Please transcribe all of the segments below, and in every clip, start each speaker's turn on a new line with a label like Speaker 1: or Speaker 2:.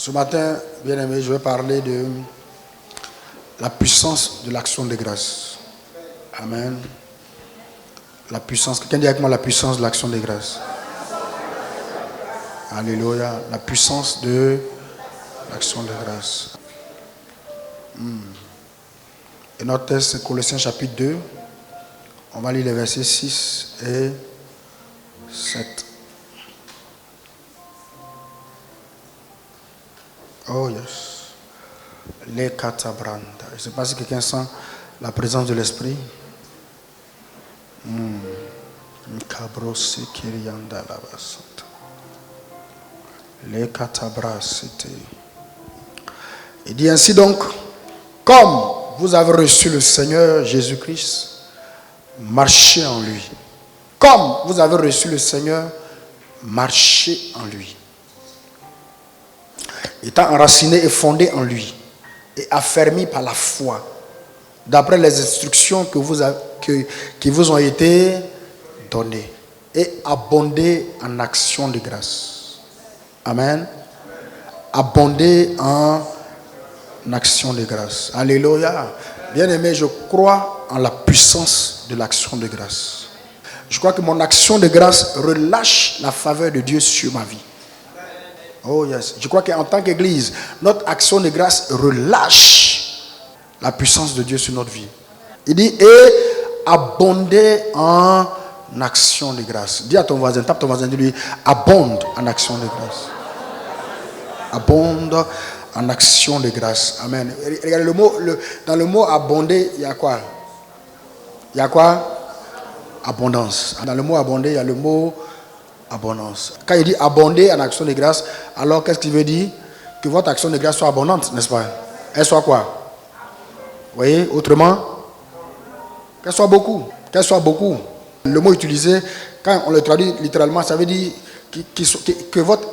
Speaker 1: Ce matin, bien aimé, je vais parler de la puissance de l'action de grâce. Amen. La puissance. Quelqu'un dit avec moi la puissance de l'action de grâce. Alléluia. La puissance de l'action de grâce. Et notre texte, c'est Colossiens chapitre 2. On va lire les versets 6 et 7. Oh yes. Les katabranda. Je ne sais pas si quelqu'un sent la présence de l'esprit. Les katabras, c'était. Il dit ainsi donc, comme vous avez reçu le Seigneur Jésus-Christ, marchez en lui. Comme vous avez reçu le Seigneur, marchez en lui. Étant enraciné et fondé en lui, et affermi par la foi, d'après les instructions qui vous ont été données, et abondez en action de grâce. Amen. Abondez en action de grâce. Alléluia. Bien-aimé, je crois en la puissance de l'action de grâce. Je crois que mon action de grâce relâche la faveur de Dieu sur ma vie. Oh yes. Je crois qu'en tant qu'Église, notre action de grâce relâche la puissance de Dieu sur notre vie. Il dit, et abondez en action de grâce. Dis à ton voisin, tape ton voisin, dis-lui, abonde en action de grâce. Abonde en action de grâce. Amen. Regardez le mot, dans le mot abonder, il y a quoi? Il y a quoi? Abondance. Dans le mot abonder, il y a le mot abondance. Quand il dit abonder en action de grâce, alors qu'est-ce qu'il veut dire? Que votre action de grâce soit abondante, n'est-ce pas? Elle soit quoi? Vous voyez, autrement, qu'elle soit beaucoup. Qu'elle soit beaucoup. Le mot utilisé, quand on le traduit littéralement, ça veut dire que votre...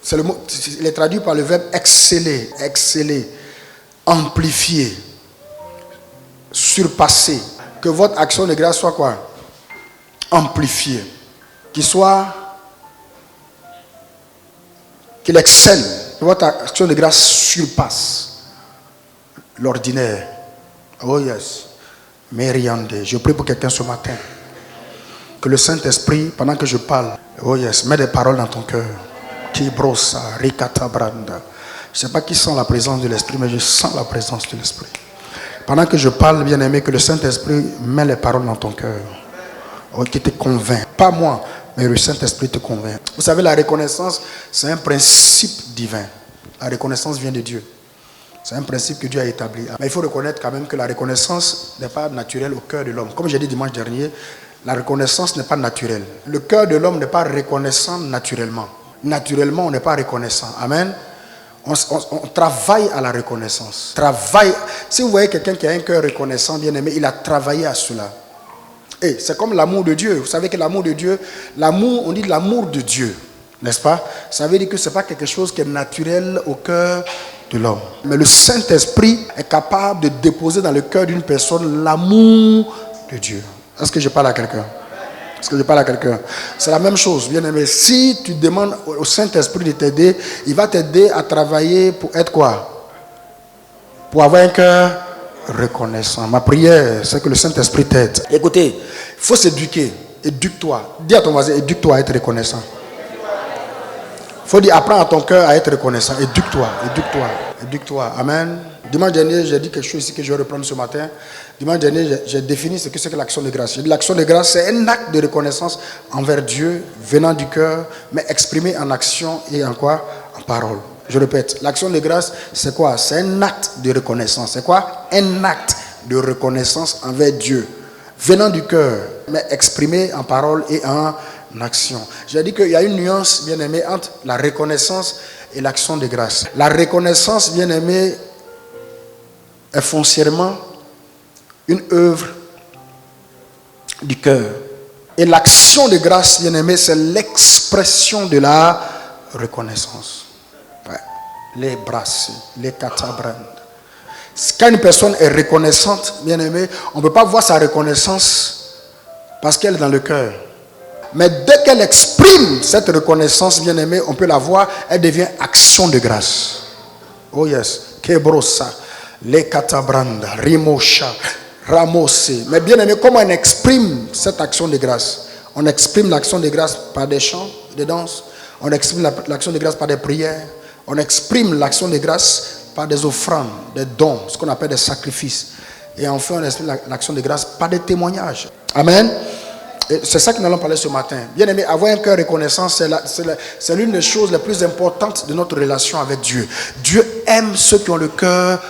Speaker 1: C'est le mot, il est traduit par le verbe exceller, exceller, amplifier, surpasser. Que votre action de grâce soit quoi? Amplifiée. Qu'il excelle. Que votre action de grâce surpasse l'ordinaire. Oh yes. Mériande. Je prie pour quelqu'un ce matin. Que le Saint-Esprit, pendant que je parle, oh yes, mets des paroles dans ton cœur. Kibrosa, Rikata Branda. Je ne sais pas qui sent la présence de l'Esprit, mais je sens la présence de l'Esprit. Pendant que je parle, bien aimé, que le Saint-Esprit met les paroles dans ton cœur. Oh, qui te convainc. Pas moi, mais le Saint-Esprit te convainc. Vous savez, la reconnaissance, c'est un principe divin. La reconnaissance vient de Dieu. C'est un principe que Dieu a établi. Mais il faut reconnaître quand même que la reconnaissance n'est pas naturelle au cœur de l'homme. Comme j'ai dit dimanche dernier, la reconnaissance n'est pas naturelle. Le cœur de l'homme n'est pas reconnaissant naturellement. Naturellement, on n'est pas reconnaissant. Amen. On travaille à la reconnaissance. Si vous voyez quelqu'un qui a un cœur reconnaissant, bien aimé, il a travaillé à cela. Et c'est comme l'amour de Dieu. Vous savez que l'amour de Dieu, on dit l'amour de Dieu, n'est-ce pas? Ça veut dire que ce n'est pas quelque chose qui est naturel au cœur de l'homme. Mais le Saint-Esprit est capable de déposer dans le cœur d'une personne l'amour de Dieu. Est-ce que je parle à quelqu'un? Est-ce que je parle à quelqu'un? C'est la même chose, bien aimé. Si tu demandes au Saint-Esprit de t'aider, il va t'aider à travailler pour être quoi? Pour avoir un cœur reconnaissant. Ma prière, c'est que le Saint-Esprit t'aide. Écoutez, il faut s'éduquer. Éduque-toi. Dis à ton voisin, éduque-toi à être reconnaissant. Il faut dire, apprends à ton cœur à être reconnaissant. Éduque-toi, éduque-toi, éduque-toi. Amen. Dimanche dernier, j'ai dit quelque chose ici que je vais reprendre ce matin. Dimanche dernier, j'ai défini ce que c'est que l'action de grâce. J'ai dit l'action de grâce, c'est un acte de reconnaissance envers Dieu, venant du cœur, mais exprimé en action et en quoi? En parole. Je répète, l'action de grâce, c'est quoi? C'est un acte de reconnaissance. C'est quoi? Un acte de reconnaissance envers Dieu, venant du cœur, mais exprimé en parole et en action. J'ai dit qu'il y a une nuance, bien aimé, entre la reconnaissance et l'action de grâce. La reconnaissance, bien aimé, est foncièrement une œuvre du cœur. Et l'action de grâce, bien aimé, c'est l'expression de la reconnaissance. Ouais. Les brasses, les katabrandes. Quand une personne est reconnaissante, bien aimé, on ne peut pas voir sa reconnaissance parce qu'elle est dans le cœur. Mais dès qu'elle exprime cette reconnaissance, bien aimée, on peut la voir, elle devient action de grâce. Oh yes. Kebrosa. Les katabranda. Rimosha. Ramosé. Mais bien aimé, comment on exprime cette action de grâce? On exprime l'action de grâce par des chants, des danses. On exprime l'action de grâce par des prières. On exprime l'action de grâce par des offrandes, des dons, ce qu'on appelle des sacrifices. Et enfin, on exprime l'action de grâce par des témoignages. Amen. Et c'est ça que nous allons parler ce matin. Bien aimé, avoir un cœur reconnaissant, c'est l'une des choses les plus importantes de notre relation avec Dieu. Dieu aime ceux qui ont le cœur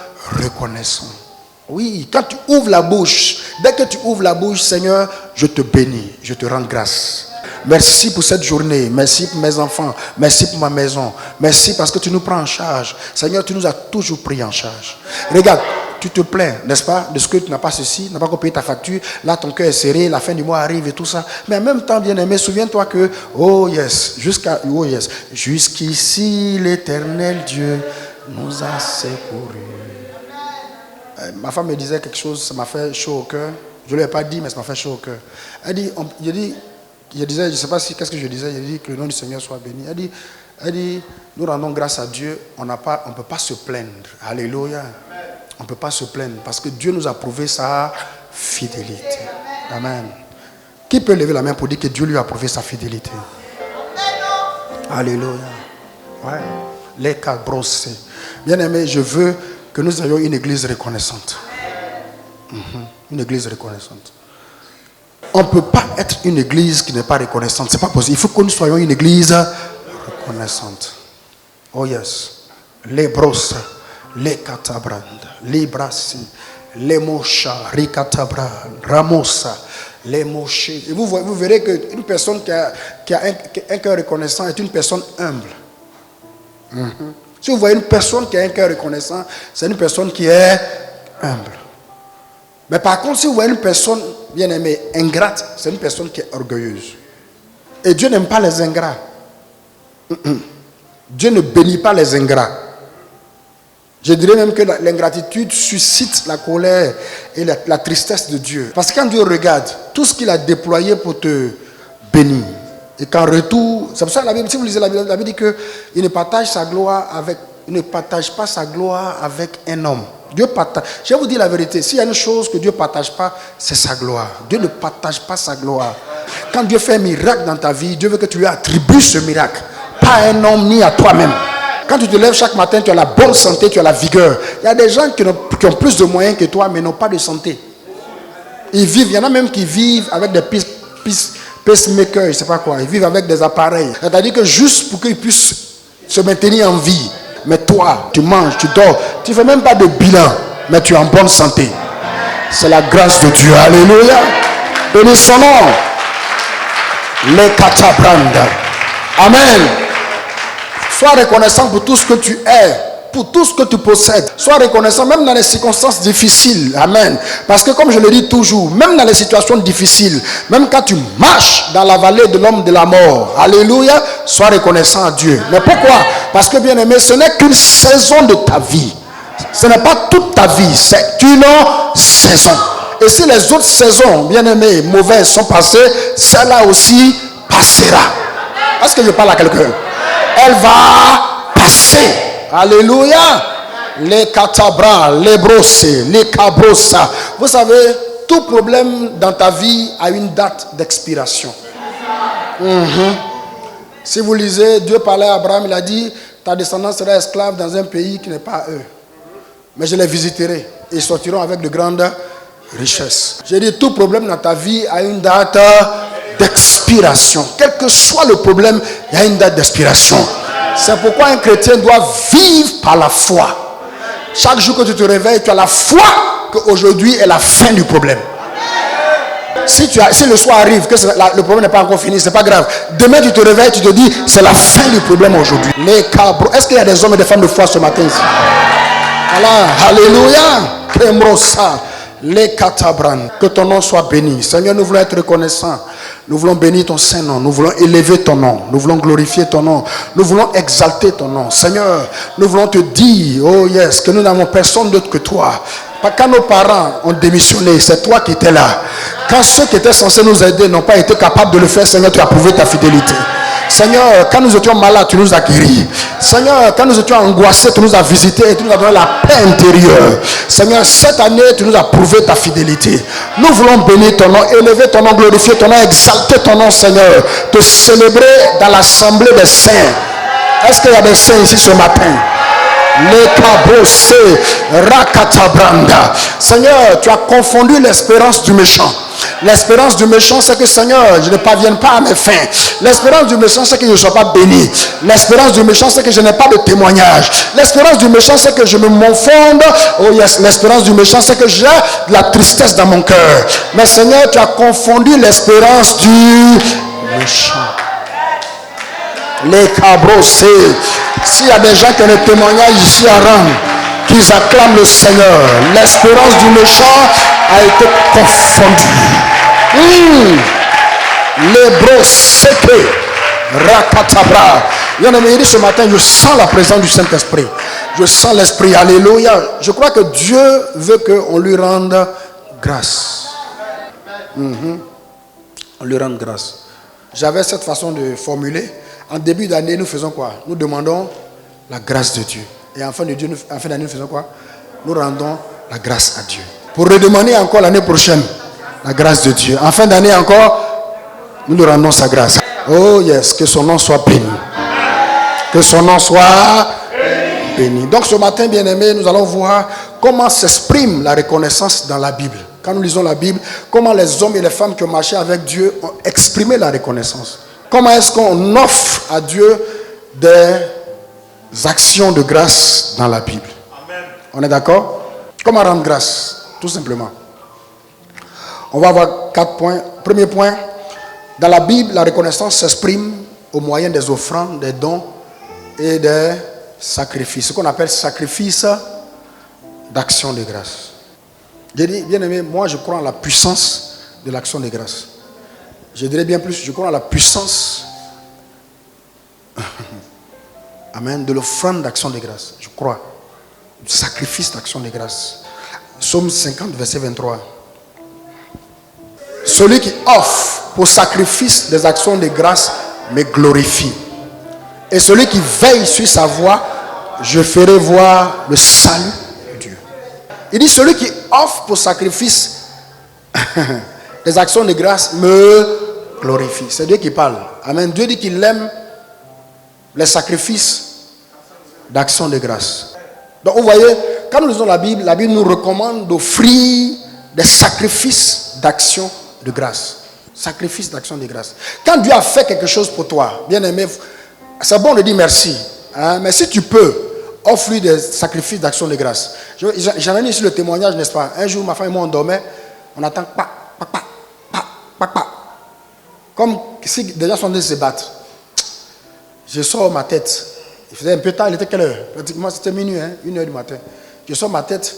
Speaker 1: reconnaissant. Oui, quand tu ouvres la bouche, dès que tu ouvres la bouche, Seigneur, je te bénis, je te rends grâce. Merci pour cette journée, merci pour mes enfants, merci pour ma maison, merci parce que tu nous prends en charge. Seigneur, tu nous as toujours pris en charge. Regarde, tu te plains, n'est-ce pas, de ce que tu n'as pas ceci, tu n'as pas payé ta facture, là ton cœur est serré, la fin du mois arrive et tout ça. Mais en même temps, bien-aimé, souviens-toi que, jusqu'ici, l'Éternel Dieu nous a secourus. Ma femme me disait quelque chose, ça m'a fait chaud au cœur. Je ne lui ai pas dit, mais ça m'a fait chaud au cœur. Elle dit, je disais, je ne sais pas qu'est-ce que je disais, je dis que le nom du Seigneur soit béni. Elle dit, nous rendons grâce à Dieu, on ne peut pas se plaindre. Alléluia. On ne peut pas se plaindre parce que Dieu nous a prouvé sa fidélité. Amen. Qui peut lever la main pour dire que Dieu lui a prouvé sa fidélité? Alléluia. Ouais. Les cas brossés. Bien aimé, je veux que nous ayons une église reconnaissante. Une église reconnaissante. On ne peut pas être une église qui n'est pas reconnaissante. Ce n'est pas possible. Il faut que nous soyons une église reconnaissante. Oh yes. Les brosses, les katabrand, les brassi, les mocha, rikatabra, ramosa, les mochés. Et vous verrez qu'une personne qui a un cœur reconnaissant est une personne humble. Si vous voyez une personne qui a un cœur reconnaissant, c'est une personne qui est humble. Mais par contre, si vous voyez une personne bien aimée, ingrate, c'est une personne qui est orgueilleuse. Et Dieu n'aime pas les ingrats. Dieu ne bénit pas les ingrats. Je dirais même que l'ingratitude suscite la colère et la tristesse de Dieu. Parce que quand Dieu regarde tout ce qu'il a déployé pour te bénir, et qu'en retour, c'est pour ça que la Bible, si vous lisez la Bible dit qu'il ne partage pas sa gloire avec un homme. Dieu partage. Je vais vous dire la vérité, s'il y a une chose que Dieu ne partage pas, c'est sa gloire. Dieu ne partage pas sa gloire. Quand Dieu fait un miracle dans ta vie, Dieu veut que tu lui attribues ce miracle. Pas à un homme ni à toi-même. Quand tu te lèves chaque matin, tu as la bonne santé, tu as la vigueur. Il y a des gens qui ont plus de moyens que toi, mais n'ont pas de santé. Il y en a même qui vivent avec des pacemakers, je ne sais pas quoi. Ils vivent avec des appareils. C'est-à-dire que juste pour qu'ils puissent se maintenir en vie. Mais toi, tu manges, tu dors. Tu ne fais même pas de bilan, mais tu es en bonne santé. C'est la grâce de Dieu. Alléluia. Bénis son nom. Les katabranda. Amen. Sois reconnaissant pour tout ce que tu es, pour tout ce que tu possèdes. Sois reconnaissant même dans les circonstances difficiles. Amen. Parce que comme je le dis toujours, même dans les situations difficiles, même quand tu marches dans la vallée de l'homme de la mort, alléluia, sois reconnaissant à Dieu. Mais pourquoi? Parce que bien aimé, ce n'est qu'une saison de ta vie. Ce n'est pas toute ta vie, c'est une saison. Et si les autres saisons, bien aimées, mauvaises sont passées, celle-là aussi passera. Est-ce que je parle à quelqu'un? Elle va passer. Alléluia. Les katabra, les brossés, les cabrossa. Vous savez, tout problème dans ta vie a une date d'expiration. Si vous lisez, Dieu parlait à Abraham, il a dit, ta descendance sera esclave dans un pays qui n'est pas eux. Mais je les visiterai. Ils sortiront avec de grandes richesses. J'ai dit, tout problème dans ta vie a une date d'expiration. Quel que soit le problème, il y a une date d'expiration. C'est pourquoi un chrétien doit vivre par la foi. Chaque jour que tu te réveilles, tu as la foi qu'aujourd'hui est la fin du problème. Si le soir arrive, que le problème n'est pas encore fini, c'est pas grave. Demain tu te réveilles, tu te dis, c'est la fin du problème aujourd'hui. Les cabros. Est-ce qu'il y a des hommes et des femmes de foi ce matin ici? Allah, alléluia. Kemrosa. Les katabran. Que ton nom soit béni. Seigneur, nous voulons être reconnaissants. Nous voulons bénir ton Saint-Nom. Nous voulons élever ton nom. Nous voulons glorifier ton nom. Nous voulons exalter ton nom. Seigneur, nous voulons te dire, oh yes, que nous n'avons personne d'autre que toi. Quand nos parents ont démissionné, c'est toi qui étais là. Quand ceux qui étaient censés nous aider n'ont pas été capables de le faire, Seigneur, tu as prouvé ta fidélité. Seigneur, quand nous étions malades, tu nous as guéris. Seigneur, quand nous étions angoissés, tu nous as visités et tu nous as donné la paix intérieure. Seigneur, cette année, tu nous as prouvé ta fidélité. Nous voulons bénir ton nom, élever ton nom, glorifier ton nom, exalter ton nom, Seigneur. Te célébrer dans l'assemblée des saints. Est-ce qu'il y a des saints ici ce matin? Les cabossés, rakatabranda. Seigneur, tu as confondu l'espérance du méchant. L'espérance du méchant, c'est que Seigneur, je ne parvienne pas à mes fins. L'espérance du méchant, c'est que je ne sois pas béni. L'espérance du méchant, c'est que je n'ai pas de témoignage. L'espérance du méchant, c'est que je me m'enfonde. Oh yes, l'espérance du méchant, c'est que j'ai de la tristesse dans mon cœur. Mais Seigneur, tu as confondu l'espérance du méchant. Les cabrossés. S'il y a des gens qui ont des témoignages ici à rendre, qu'ils acclament le Seigneur. L'espérance du méchant a été confondue. Les brossés, rakatabra. Il y en a dit ce matin, je sens la présence du Saint-Esprit. Je sens l'Esprit. Alléluia. Je crois que Dieu veut qu'on lui rende grâce. On lui rende grâce. J'avais cette façon de formuler. En début d'année, nous faisons quoi? Nous demandons la grâce de Dieu. Et en fin d'année, nous faisons quoi? Nous rendons la grâce à Dieu. Pour redemander encore l'année prochaine, la grâce de Dieu. En fin d'année encore, nous lui rendons sa grâce. Oh yes, que son nom soit béni. Que son nom soit béni. Donc ce matin, bien-aimés, nous allons voir comment s'exprime la reconnaissance dans la Bible. Quand nous lisons la Bible, comment les hommes et les femmes qui ont marché avec Dieu ont exprimé la reconnaissance. Comment est-ce qu'on offre à Dieu des actions de grâce dans la Bible? Amen. On est d'accord? Comment rendre grâce? Tout simplement. On va avoir 4 points. Premier point, dans la Bible, la reconnaissance s'exprime au moyen des offrandes, des dons et des sacrifices. Ce qu'on appelle sacrifice d'action de grâce. J'ai dit, bien aimé, moi je crois en la puissance de l'action de grâce. Je dirais bien plus, je crois en la puissance amen, de l'offrande d'action de grâce. Je crois. Du sacrifice d'action de grâce. Psaume 50, verset 23. Celui qui offre pour sacrifice des actions de grâce me glorifie. Et celui qui veille sur sa voie, je ferai voir le salut de Dieu. Il dit, celui qui offre pour sacrifice des actions de grâce me glorifie. C'est Dieu qui parle. Amen. Dieu dit qu'il aime les sacrifices d'action de grâce. Donc vous voyez, quand nous lisons la Bible nous recommande d'offrir des sacrifices d'action de grâce. Sacrifices d'action de grâce. Quand Dieu a fait quelque chose pour toi, bien aimé, c'est bon de dire merci. Hein, mais si tu peux, offrir des sacrifices d'action de grâce. J'en ai mis ici le témoignage, n'est-ce pas? Un jour, ma femme et moi, on dormait, on attend pa, pa, pa, pa, pa, pa. Comme si des gens sont en train de se battre. Je sors ma tête. Il faisait un peu tard, il était quelle heure? Pratiquement c'était minuit, 1h du matin. Je sors ma tête.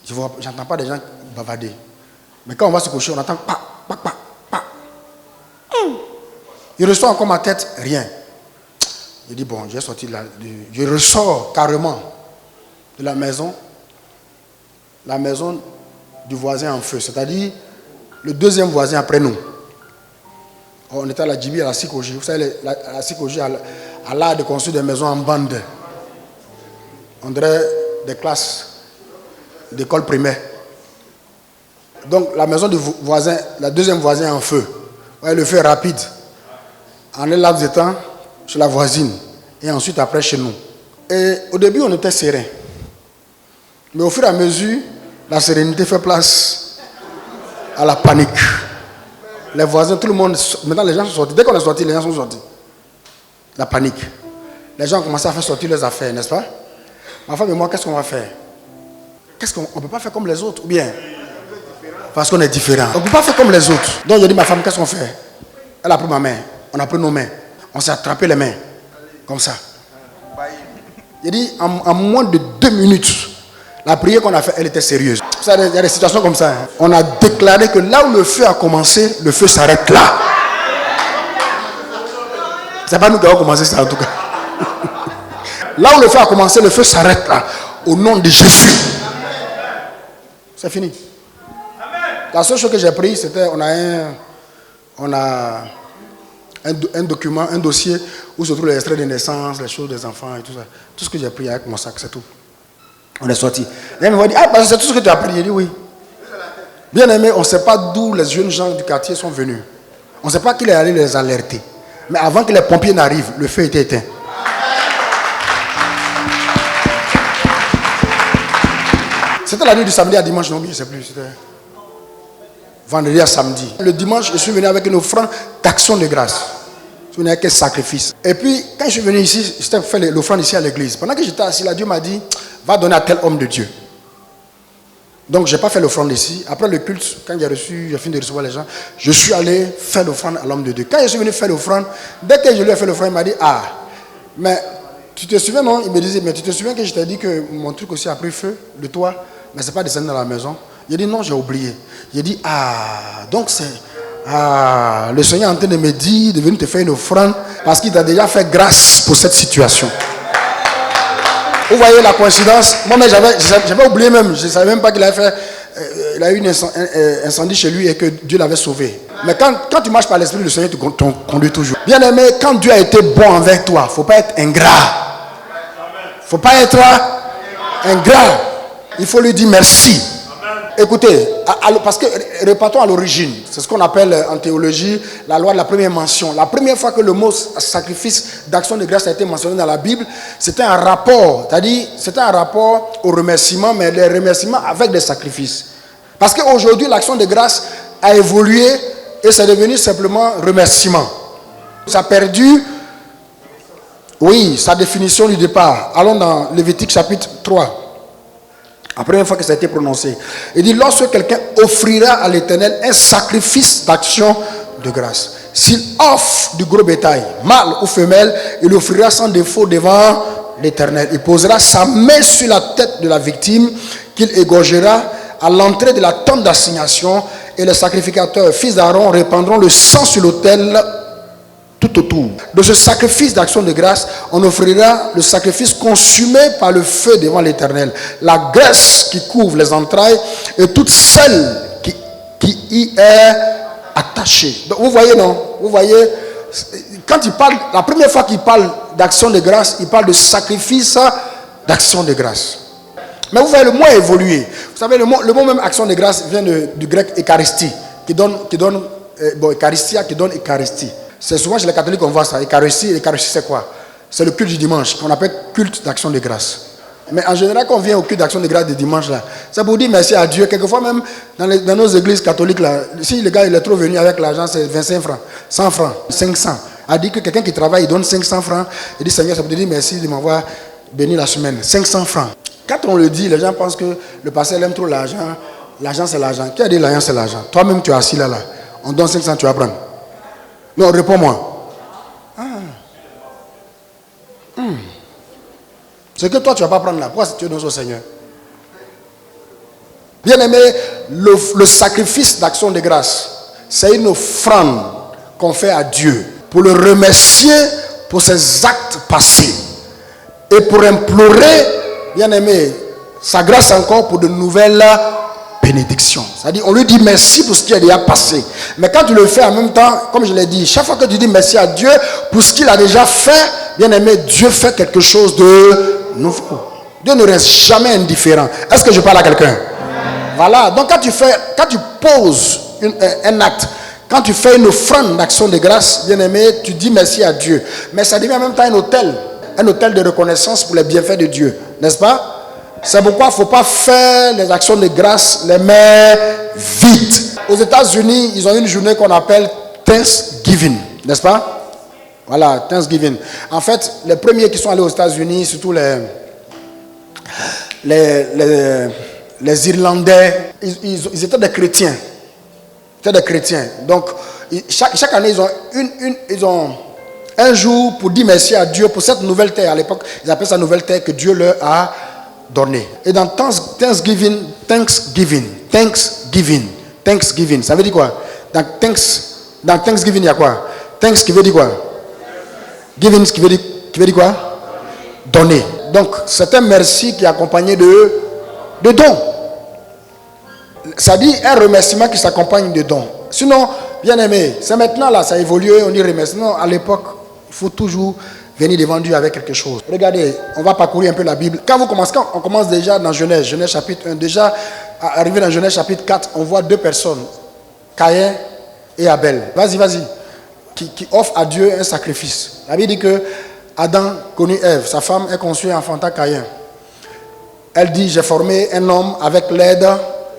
Speaker 1: Je n'entends pas des gens bavarder. Mais quand on va se coucher, on entend pa, pa, pa, pa. Je ressors encore ma tête, rien. Je dis bon, j'ai sorti là. Je ressors carrément de la maison du voisin en feu. C'est-à-dire le deuxième voisin après nous. On était à la Djibi, à la Sikoji. Vous savez, la Sikoji a l'art de construire des maisons en bande. On dirait des classes d'école primaire. Donc la maison du voisin, la deuxième voisin est en feu. Ouais, le feu est rapide. En un laps de temps, chez la voisine. Et ensuite après chez nous. Et au début, on était serein. Mais au fur et à mesure, la sérénité fait place à la panique. Les voisins, tout le monde, maintenant les gens sont sortis. Dès qu'on est sorti, les gens sont sortis. La panique. Les gens ont commencé à faire sortir leurs affaires, n'est-ce pas? Ma femme et moi, qu'est-ce qu'on va faire? Qu'est-ce qu'on ne peut pas faire comme les autres? Ou bien? Parce qu'on est différents. On ne peut pas faire comme les autres. Donc j'ai dit, ma femme, qu'est-ce qu'on fait? Elle a pris ma main. On a pris nos mains. On s'est attrapé les mains. Comme ça. J'ai dit, en moins de 2 minutes, la prière qu'on a faite, elle était sérieuse. Il y a des situations comme ça. Hein. On a déclaré que là où le feu a commencé, le feu s'arrête là. C'est pas nous qui avons commencé ça en tout cas. Là où le feu a commencé, le feu s'arrête là. Au nom de Jésus. C'est fini. La seule chose que j'ai pris, c'était, on a un document, un dossier où se trouvent les extraits de naissance, les choses des enfants et tout ça. Tout ce que j'ai pris avec mon sac, c'est tout. On est sorti. Et il m'a dit, parce que c'est tout ce que tu as pris. J'ai dit oui. Bien aimé, on ne sait pas d'où les jeunes gens du quartier sont venus. On ne sait pas qui est allé les alerter. Mais avant que les pompiers n'arrivent, le feu était éteint. C'était la nuit du samedi à dimanche, non, je ne sais plus. C'était vendredi à samedi. Le dimanche, je suis venu avec une offrande d'action de grâce. Je suis venu avec un sacrifice. Et puis, quand je suis venu ici, j'étais fait l'offrande ici à l'église. Pendant que j'étais assis là, Dieu m'a dit, va donner à tel homme de Dieu. Donc, je n'ai pas fait l'offrande ici. Après le culte, quand j'ai fini de recevoir les gens, je suis allé faire l'offrande à l'homme de Dieu. Quand je suis venu faire l'offrande, dès que je lui ai fait l'offrande, il m'a dit, ah, mais tu te souviens, non? Il me disait, mais tu te souviens que je t'ai dit que mon truc aussi a pris feu, le toit, mais ce n'est pas descendu dans la maison. Il a dit, non, j'ai oublié. Il a dit, ah, donc c'est... Ah, le Seigneur est en train de me dire de venir te faire une offrande parce qu'il t'a déjà fait grâce pour cette situation. Vous voyez la coïncidence? Moi-même, j'avais oublié même. Je ne savais même pas qu'il avait fait... il a eu un incendie chez lui et que Dieu l'avait sauvé. Mais quand tu marches par l'Esprit, le Seigneur te conduit toujours. Bien aimé, quand Dieu a été bon envers toi, il ne faut pas être ingrat. Il ne faut pas être ingrat. Il faut lui dire merci. Écoutez, parce que repartons à l'origine. C'est ce qu'on appelle en théologie la loi de la première mention. La première fois que le mot sacrifice d'action de grâce a été mentionné dans la Bible, c'était un rapport. C'est-à-dire, c'était un rapport au remerciement, mais les remerciements avec des sacrifices. Parce qu'aujourd'hui, l'action de grâce a évolué et c'est devenu simplement remerciement. Ça a perdu, oui, sa définition du départ. Allons dans Lévitique chapitre 3. La première fois que ça a été prononcé. Il dit, lorsque quelqu'un offrira à l'Éternel un sacrifice d'action de grâce, s'il offre du gros bétail, mâle ou femelle, il offrira sans défaut devant l'Éternel. Il posera sa main sur la tête de la victime qu'il égorgera à l'entrée de la tente d'assignation et les sacrificateurs, fils d'Aaron, répandront le sang sur l'autel tout autour. De ce sacrifice d'action de grâce, on offrira le sacrifice consumé par le feu devant l'Éternel, la graisse qui couvre les entrailles et toute celle qui y est attachée. Donc, vous voyez, non? Vous voyez, quand il parle, la première fois qu'il parle d'action de grâce, il parle de sacrifice d'action de grâce. Mais vous voyez, le mot a évolué. Vous savez, le mot même action de grâce vient du grec Eucharistie, qui donne Eucharistia, qui donne Eucharistie. C'est souvent chez les catholiques qu'on voit ça. Eucharistie, c'est quoi? C'est le culte du dimanche, qu'on appelle culte d'action de grâce. Mais en général, quand on vient au culte d'action de grâce du dimanche, là, c'est pour dire merci à Dieu. Quelquefois même, dans nos églises catholiques, là, si le gars il est trop venu avec l'argent, c'est 25 francs, 100 francs, 500. A dit que quelqu'un qui travaille, il donne 500 francs. Il dit, Seigneur, ça peut te dire merci de m'avoir béni la semaine. 500 francs. Quand on le dit, les gens pensent que le pasteur aime trop l'argent. L'argent, c'est l'argent. Qui a dit l'argent, c'est l'argent? Toi-même, tu es assis là. On donne 500, tu vas prendre. Non, réponds-moi. C'est que toi, tu ne vas pas prendre là. Pourquoi tu es dans au Seigneur? Bien aimé, le sacrifice d'action de grâce, c'est une offrande qu'on fait à Dieu pour le remercier pour ses actes passés et pour implorer, bien aimé, sa grâce encore pour de nouvelles bénédiction. C'est-à-dire, on lui dit merci pour ce qui est déjà passé. Mais quand tu le fais en même temps, comme je l'ai dit, chaque fois que tu dis merci à Dieu pour ce qu'il a déjà fait, bien aimé, Dieu fait quelque chose de nouveau. Dieu ne reste jamais indifférent. Est-ce que je parle à quelqu'un? Voilà. Donc quand tu poses un acte, quand tu fais une offrande d'action de grâce, bien aimé, tu dis merci à Dieu. Mais ça devient en même temps un hôtel de reconnaissance pour les bienfaits de Dieu. N'est-ce pas? C'est pourquoi il ne faut pas faire les actions de grâce les mains vides. Aux États-Unis, ils ont une journée qu'on appelle Thanksgiving, n'est-ce pas? Voilà, Thanksgiving. En fait, les premiers qui sont allés aux États-Unis, surtout les Irlandais, ils étaient des chrétiens. Donc, chaque année, ils ont un jour pour dire merci à Dieu pour cette nouvelle terre. À l'époque, ils appellent ça nouvelle terre que Dieu leur a donné. Et dans Thanksgiving, ça veut dire quoi? Dans Thanksgiving, il y a quoi? Thanks qui veut dire quoi? Giving qui veut dire quoi? Donner. Donc, c'est un merci qui est accompagné de dons. Ça dit un remerciement qui s'accompagne de dons. Sinon, Bien aimé, c'est maintenant là, ça a évolué, on dirait, mais sinon à l'époque, il faut toujours venir devant Dieu avec quelque chose. Regardez, on va parcourir un peu la Bible. Quand on commence déjà dans Genèse chapitre 1, déjà, arrivé dans Genèse chapitre 4, on voit deux personnes, Caïn et Abel. Vas-y. Qui offrent à Dieu un sacrifice. La Bible dit que Adam connut Ève, sa femme est conçue et enfanta Caïn. Elle dit, j'ai formé un homme avec l'aide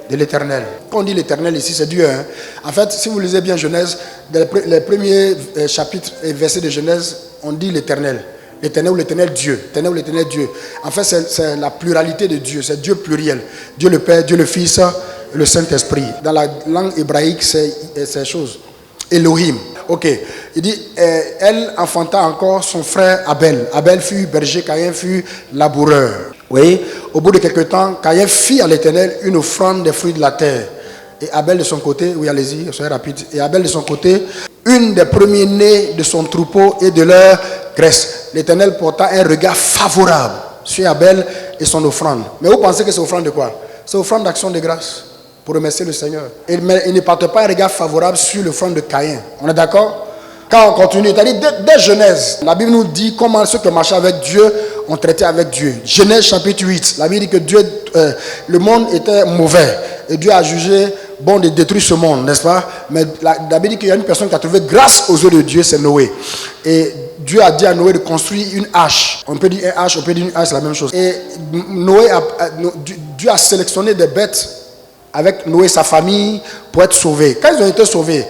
Speaker 1: de l'Éternel. Quand on dit l'Éternel ici, c'est Dieu. Hein? En fait, si vous lisez bien Genèse, les premiers chapitres et versets de Genèse, on dit l'Éternel. L'Éternel ou l'Éternel Dieu. L'Éternel ou l'Éternel Dieu. En fait, c'est la pluralité de Dieu. C'est Dieu pluriel. Dieu le Père, Dieu le Fils, le Saint-Esprit. Dans la langue hébraïque, c'est ces choses. Elohim. Ok. Il dit, elle enfanta encore son frère Abel. Abel fut berger, Caïn fut laboureur. Oui. Au bout de quelque temps, Caïn fit à l'Éternel une offrande des fruits de la terre. Et Abel de son côté, oui allez-y, soyez rapide. Et Abel de son côté, une des premiers-nés de son troupeau et de leur graisse. L'Éternel porta un regard favorable sur Abel et son offrande. Mais vous pensez que c'est offrande de quoi? C'est offrande d'action de grâce pour remercier le Seigneur. Mais il ne porte pas un regard favorable sur l'offrande de Caïn. On est d'accord? Quand on continue, c'est-à-dire dès Genèse, la Bible nous dit comment ceux qui marchaient avec Dieu ont traité avec Dieu. Genèse chapitre 8, la Bible dit que le monde était mauvais et Dieu a jugé bon de détruire ce monde, n'est-ce pas? Mais la Bible dit qu'il y a une personne qui a trouvé grâce aux yeux de Dieu, c'est Noé. Et Dieu a dit à Noé de construire une hache. On peut dire une hache, on peut dire une hache, c'est la même chose. Et Dieu a sélectionné des bêtes avec Noé et sa famille pour être sauvés. Quand ils ont été sauvés,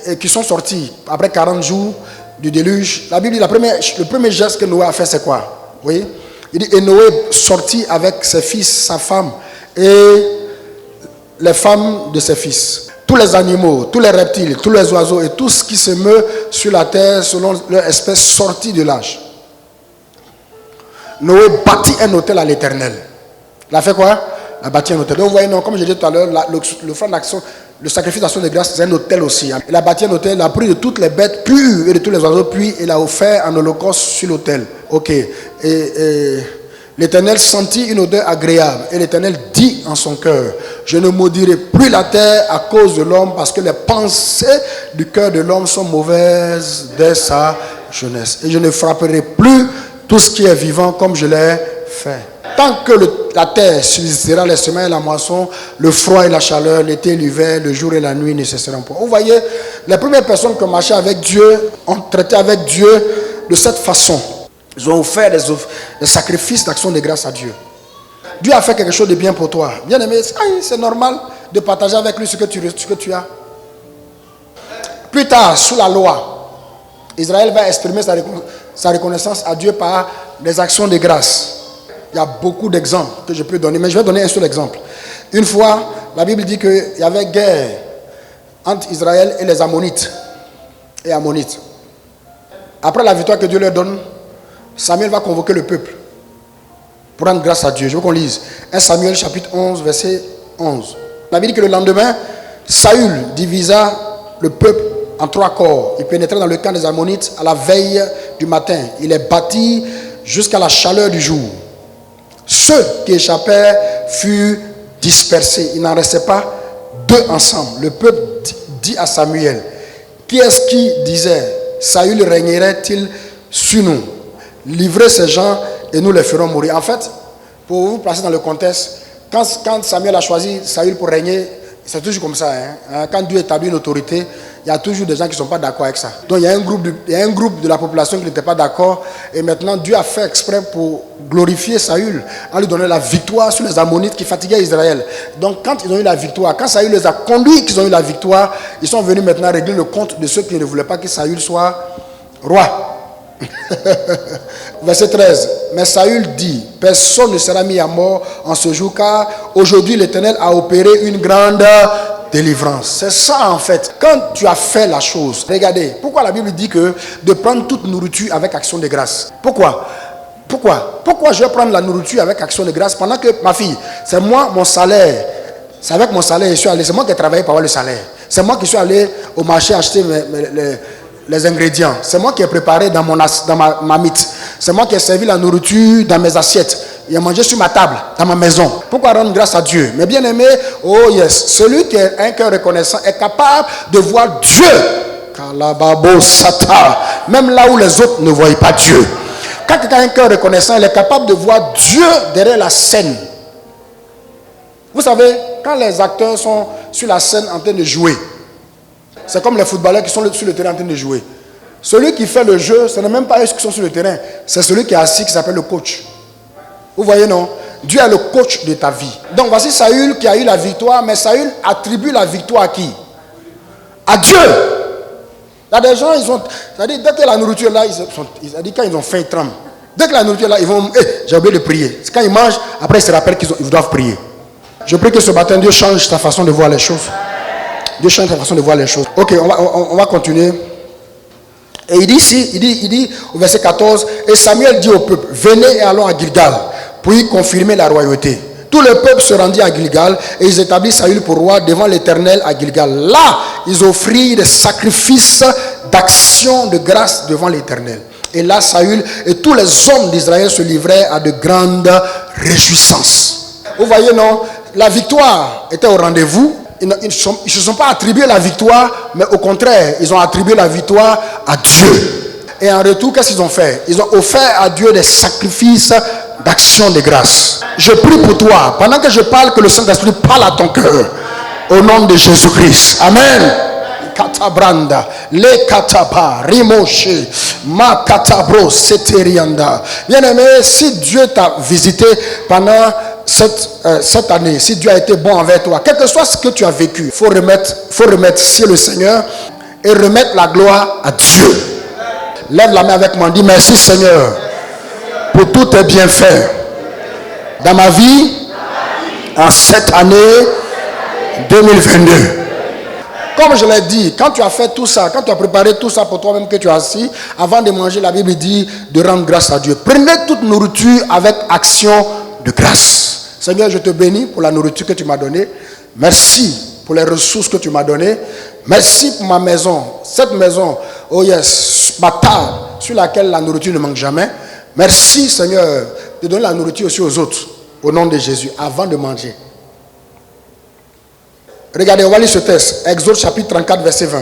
Speaker 1: et qui sont sortis après 40 jours du déluge, la Bible dit le premier geste que Noé a fait, c'est quoi? Oui? Il dit, et Noé sortit avec ses fils, sa femme et les femmes de ses fils. Tous les animaux, tous les reptiles, tous les oiseaux et tout ce qui se meut sur la terre selon leur espèce sortit de l'âge. Noé bâtit un autel à l'Éternel. Il a fait quoi? Il a bâti un autel. Donc vous voyez, non, comme je disais tout à l'heure, l'offrande d'action, le sacrifice d'action de grâce, c'est un autel aussi. Il a bâti un autel, il a pris de toutes les bêtes pures et de tous les oiseaux purs, et il a offert en holocauste sur l'autel. Ok. Et l'Éternel sentit une odeur agréable. Et l'Éternel dit en son cœur, je ne maudirai plus la terre à cause de l'homme, parce que les pensées du cœur de l'homme sont mauvaises dès sa jeunesse. Et je ne frapperai plus tout ce qui est vivant comme je l'ai fait. Tant que la terre subsistera, les semaines et la moisson, le froid et la chaleur, l'été et l'hiver, le jour et la nuit ne cesseront pas. Vous voyez, les premières personnes qui ont marché avec Dieu ont traité avec Dieu de cette façon. Ils ont offert des sacrifices d'action de grâce à Dieu. Dieu a fait quelque chose de bien pour toi. Bien aimé, c'est normal de partager avec lui ce que tu as. Plus tard, sous la loi, Israël va exprimer sa reconnaissance à Dieu par des actions de grâce. Il y a beaucoup d'exemples que je peux donner, mais je vais donner un seul exemple. Une fois, la Bible dit qu'il y avait guerre entre Israël et les Ammonites. Après la victoire que Dieu leur donne, Samuel va convoquer le peuple pour rendre grâce à Dieu. Je veux qu'on lise 1 Samuel chapitre 11, verset 11. La Bible dit que le lendemain, Saül divisa le peuple en 3 corps. Il pénétra dans le camp des Ammonites à la veille du matin. Il les battit jusqu'à la chaleur du jour. Ceux qui échappèrent furent dispersés. Il n'en restait pas 2 ensemble. Le peuple dit à Samuel, qui est-ce qui disait, Saül régnerait-il sur nous? Livrez ces gens et nous les ferons mourir. En fait, pour vous placer dans le contexte, quand Samuel a choisi Saül pour régner, c'est toujours comme ça. Quand Dieu établit une autorité, il y a toujours des gens qui ne sont pas d'accord avec ça. Donc il y a un groupe de la population qui n'était pas d'accord. Et maintenant Dieu a fait exprès pour glorifier Saül, en lui donnant la victoire sur les Ammonites qui fatiguaient Israël. Donc quand ils ont eu la victoire, quand Saül les a conduits, qu'ils ont eu la victoire, ils sont venus maintenant régler le compte de ceux qui ne voulaient pas que Saül soit roi. Verset 13. Mais Saül dit, personne ne sera mis à mort en ce jour, car aujourd'hui l'Éternel a opéré une grande délivrance. C'est ça en fait. Quand tu as fait la chose, regardez, pourquoi la Bible dit que de prendre toute nourriture avec action de grâce? Pourquoi je vais prendre la nourriture avec action de grâce pendant que ma fille, c'est moi mon salaire, c'est avec mon salaire je suis allé, c'est moi qui ai travaillé pour avoir le salaire, c'est moi qui suis allé au marché acheter les ingrédients, c'est moi qui ai préparé dans ma mythe, c'est moi qui ai servi la nourriture dans mes assiettes. il a mangé sur ma table, dans ma maison. Pourquoi rendre grâce à Dieu? Mais bien aimé, oh yes, celui qui a un cœur reconnaissant est capable de voir Dieu. Même là où les autres ne voient pas Dieu. Quand quelqu'un a un cœur reconnaissant, il est capable de voir Dieu derrière la scène. Vous savez, quand les acteurs sont sur la scène en train de jouer, c'est comme les footballeurs qui sont sur le terrain en train de jouer. Celui qui fait le jeu, ce n'est même pas eux qui sont sur le terrain, c'est celui qui est assis qui s'appelle le coach. Vous voyez, non? Dieu est le coach de ta vie. Donc voici Saül qui a eu la victoire, mais Saül attribue la victoire à qui? À Dieu. Il y a des gens, c'est-à-dire, dès que la nourriture là, quand ils ont faim, ils tremblent. Dès que la nourriture là, ils vont, j'ai oublié de prier. C'est quand ils mangent, après ils se rappellent qu'ils doivent prier. Je prie que ce matin, Dieu change ta façon de voir les choses. Dieu change ta façon de voir les choses. Ok, on va continuer. Et il dit ici, il dit au verset 14, et Samuel dit au peuple, venez et allons à Gilgal, pour y confirmer la royauté. Tout le peuple se rendit à Gilgal, et ils établissent Saül pour roi devant l'Éternel à Gilgal. Là, ils offrirent des sacrifices d'action de grâce devant l'Éternel. Et là, Saül et tous les hommes d'Israël se livraient à de grandes réjouissances. Vous voyez, non? La victoire était au rendez-vous. Ils ne se sont pas attribués la victoire, mais au contraire, ils ont attribué la victoire à Dieu. Et en retour, qu'est-ce qu'ils ont fait? Ils ont offert à Dieu des sacrifices d'action de grâce. Je prie pour toi, pendant que je parle, que le Saint-Esprit parle à ton cœur. Au nom de Jésus-Christ. Amen. Katabranda, le kataba, rimoshe, ma katabro, seterianda. Bien-aimé, si Dieu t'a visité pendant cette année, si Dieu a été bon envers toi, quel que soit ce que tu as vécu, il faut remercier le Seigneur et remettre la gloire à Dieu. Lève la main avec moi, dis merci Seigneur pour tous tes bienfaits dans ma vie en cette année 2022. Comme je l'ai dit, quand tu as fait tout ça, quand tu as préparé tout ça pour toi-même que tu as assis, avant de manger, la Bible dit de rendre grâce à Dieu. Prenez toute nourriture avec action de grâce. Seigneur, je te bénis pour la nourriture que tu m'as donnée. Merci pour les ressources que tu m'as données. Merci pour ma maison. Cette maison, oh yes, ma table sur laquelle la nourriture ne manque jamais. Merci Seigneur de donner la nourriture aussi aux autres. Au nom de Jésus, avant de manger. Regardez, on va lire ce texte. Exode chapitre 34, verset 20.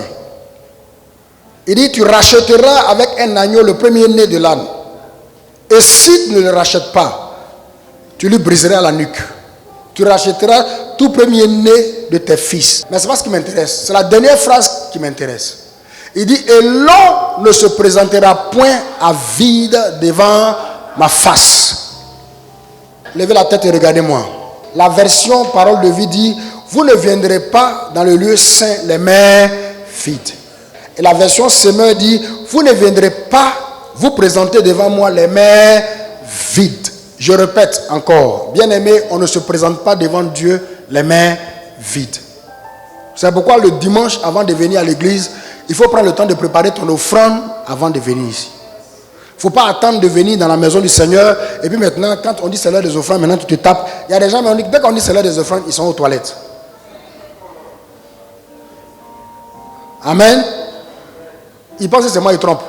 Speaker 1: Il dit, tu rachèteras avec un agneau le premier-né de l'âne. Et si tu ne le rachètes pas, tu lui briseras la nuque. Tu rachèteras tout premier-né de tes fils. Mais c'est pas ce qui m'intéresse. C'est la dernière phrase qui m'intéresse. Il dit, et l'on ne se présentera point à vide devant ma face. Levez la tête et regardez-moi. La version parole de vie dit, vous ne viendrez pas dans le lieu saint les mains vides. Et la version semeur dit, vous ne viendrez pas vous présenter devant moi les mains vides. Je répète encore, bien-aimé, on ne se présente pas devant Dieu les mains vides. C'est pourquoi le dimanche, avant de venir à l'église, il faut prendre le temps de préparer ton offrande avant de venir ici. Il ne faut pas attendre de venir dans la maison du Seigneur. Et puis maintenant, quand on dit c'est l'heure des offrandes, maintenant tu te tapes. Il y a des gens, dès qu'on dit c'est l'heure des offrandes, ils sont aux toilettes. Amen. Ils pensent que c'est moi, ils trompent.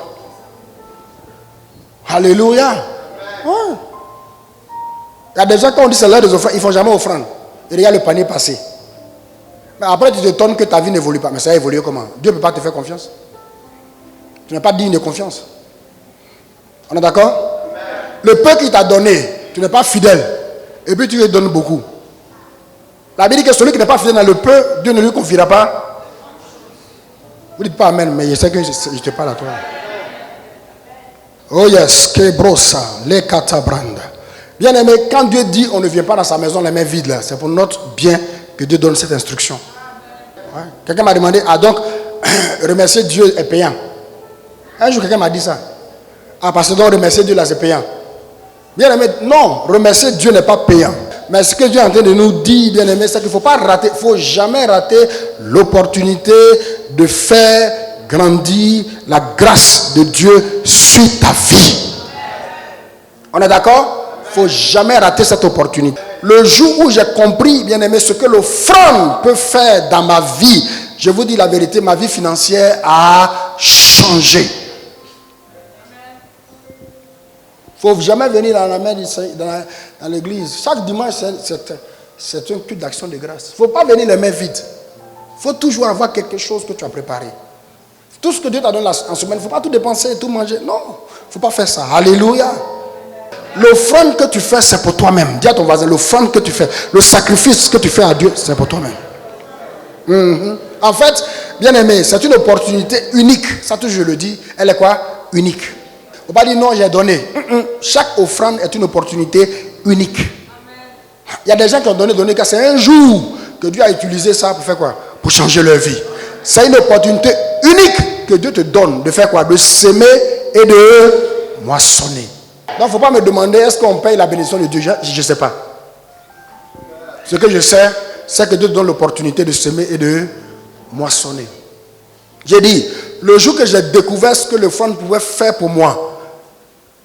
Speaker 1: Alléluia. Ouais. Il y a des gens, quand on dit c'est l'heure des offrandes, ils ne font jamais offrande. Ils regardent le panier passer. Mais après, tu te étonnes que ta vie n'évolue pas. Mais ça a évolué comment? Dieu ne peut pas te faire confiance. Tu n'es pas digne de confiance. On est d'accord? Le peu qu'il t'a donné, tu n'es pas fidèle. Et puis tu lui donnes beaucoup. La Bible dit que celui qui n'est pas fidèle dans le peu, Dieu ne lui confiera pas. Vous ne dites pas amen, mais je sais que je te parle à toi. Oh yes, que brossa, les katabranda. Bien aimé, quand Dieu dit on ne vient pas dans sa maison les mains vides là, c'est pour notre bien que Dieu donne cette instruction. Ouais. Quelqu'un m'a demandé, donc, remercier Dieu est payant. Un jour quelqu'un m'a dit ça. Parce que donc remercier Dieu là c'est payant. Bien aimé, non, remercier Dieu n'est pas payant. Mais ce que Dieu est en train de nous dire, bien aimé, c'est qu'il ne faut pas rater, il ne faut jamais rater l'opportunité de faire grandir la grâce de Dieu sur ta vie. On est d'accord? Il ne faut jamais rater cette opportunité. Le jour où j'ai compris, bien aimé, ce que l'offrande peut faire dans ma vie, je vous dis la vérité, ma vie financière a changé. Il ne faut jamais venir dans la main dans l'église. Chaque dimanche, c'est un culte d'action de grâce. Il ne faut pas venir les mains vides. Il faut toujours avoir quelque chose que tu as préparé. Tout ce que Dieu t'a donné en semaine, il ne faut pas tout dépenser et tout manger. Non, il ne faut pas faire ça. Alléluia. L'offrande que tu fais, c'est pour toi-même. Dis à ton voisin, l'offrande que tu fais, le sacrifice que tu fais à Dieu, c'est pour toi-même. En fait, bien aimé, c'est une opportunité unique. Ça, tout je le dis. Elle est quoi? Unique. Il ne faut pas dire non, j'ai donné. Chaque offrande est une opportunité unique. Il y a des gens qui ont donné, car c'est un jour que Dieu a utilisé ça pour faire quoi? Pour changer leur vie. C'est une opportunité unique que Dieu te donne de faire quoi? De s'aimer et de moissonner. Donc, il ne faut pas me demander est-ce qu'on paye la bénédiction de Dieu. Je ne sais pas. Ce que je sais, c'est que Dieu te donne l'opportunité de s'aimer et de moissonner. J'ai dit, le jour que j'ai découvert ce que le fonds pouvait faire pour moi,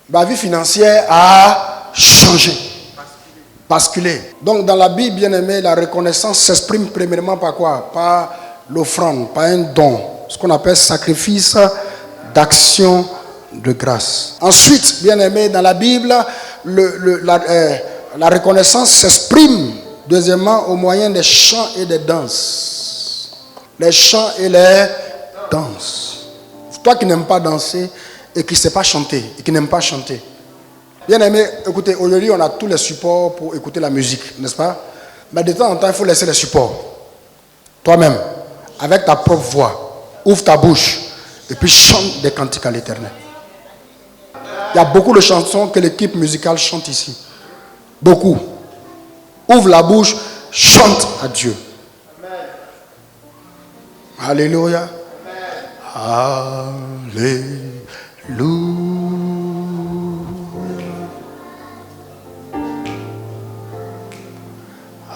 Speaker 1: ma vie financière a changé. Basculé. Donc dans la Bible, bien aimé, la reconnaissance s'exprime premièrement par quoi? Par l'offrande, par un don. Ce qu'on appelle sacrifice d'action de grâce. Ensuite, bien aimé, dans la Bible, la reconnaissance s'exprime deuxièmement au moyen des chants et des danses. Les chants et les danses. Toi qui n'aimes pas danser et qui ne sais pas chanter et qui n'aime pas chanter. Bien aimé, écoutez, aujourd'hui on a tous les supports pour écouter la musique, n'est-ce pas? Mais de temps en temps, il faut laisser les supports. Toi-même, avec ta propre voix, ouvre ta bouche et puis chante des cantiques à l'Éternel. Il y a beaucoup de chansons que l'équipe musicale chante ici. Beaucoup. Ouvre la bouche, chante à Dieu. Alléluia. Alléluia.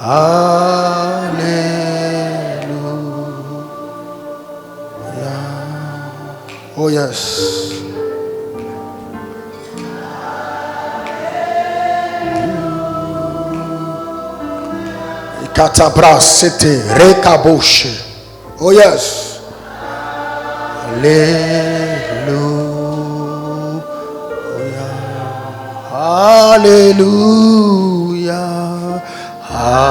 Speaker 1: Alléluia. Oh yes. Katabras, c'était Rekaboshe. Oh yes. Alléluia. Alléluia. Alléluia.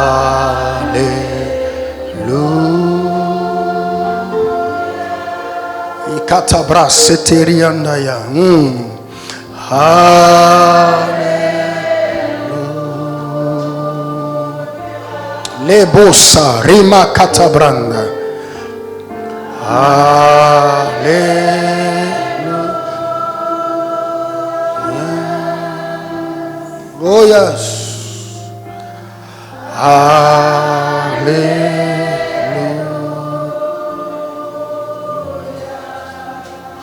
Speaker 1: Katabras, c'était Riandaya. Lebosa rima katabranda. Alléluia. Oh yes. Alléluia.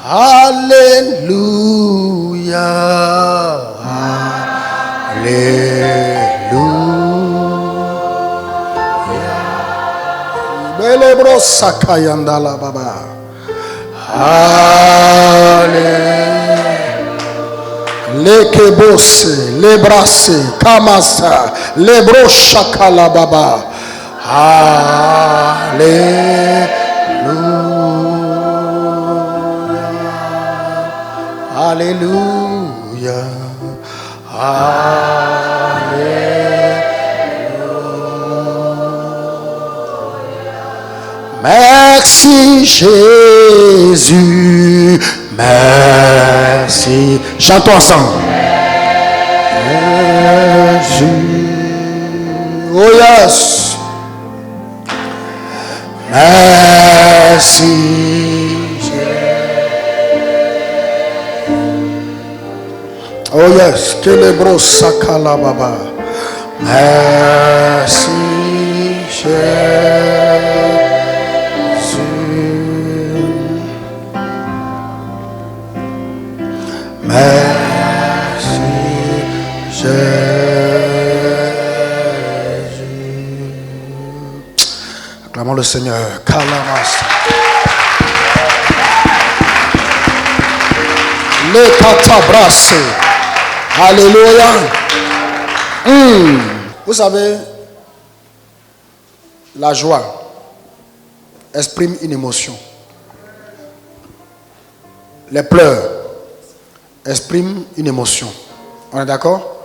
Speaker 1: Alléluia. Alléluia. Belebro sakayanda la baba. Lekebose, lebrase, kamasa, lebro shakala baba. Alléluia. Alléluia. Merci Jésus, merci. Chantons ensemble. Jésus, oh yes. Merci Jésus. Oh yes, que les bros sakala baba. Merci Jésus. Merci Jésus. Acclamons le Seigneur. Kalamas. Les katabrasses. Alléluia. Vous savez, la joie exprime une émotion. Les pleurs expriment une émotion. On est d'accord?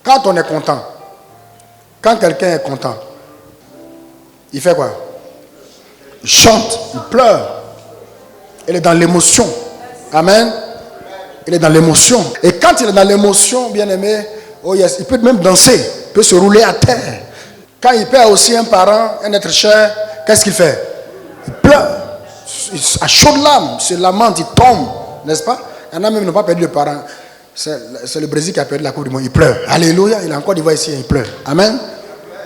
Speaker 1: Quand on est content, quand quelqu'un est content, il fait quoi? Il chante, il pleure. Il est dans l'émotion. Amen. Il est dans l'émotion. Et quand il est dans l'émotion, bien aimé, oh yes, il peut même danser, il peut se rouler à terre. Quand il perd aussi un parent, un être cher, qu'est-ce qu'il fait? Il pleure. À chaudes larmes, il se lamente, il tombe, n'est-ce pas? Il y en a même qui n'ont pas perdu de parents. C'est le Brésil qui a perdu la Coupe du Monde. Il pleure. Alléluia. Il a encore d'Ivoire ici, il pleure. Amen.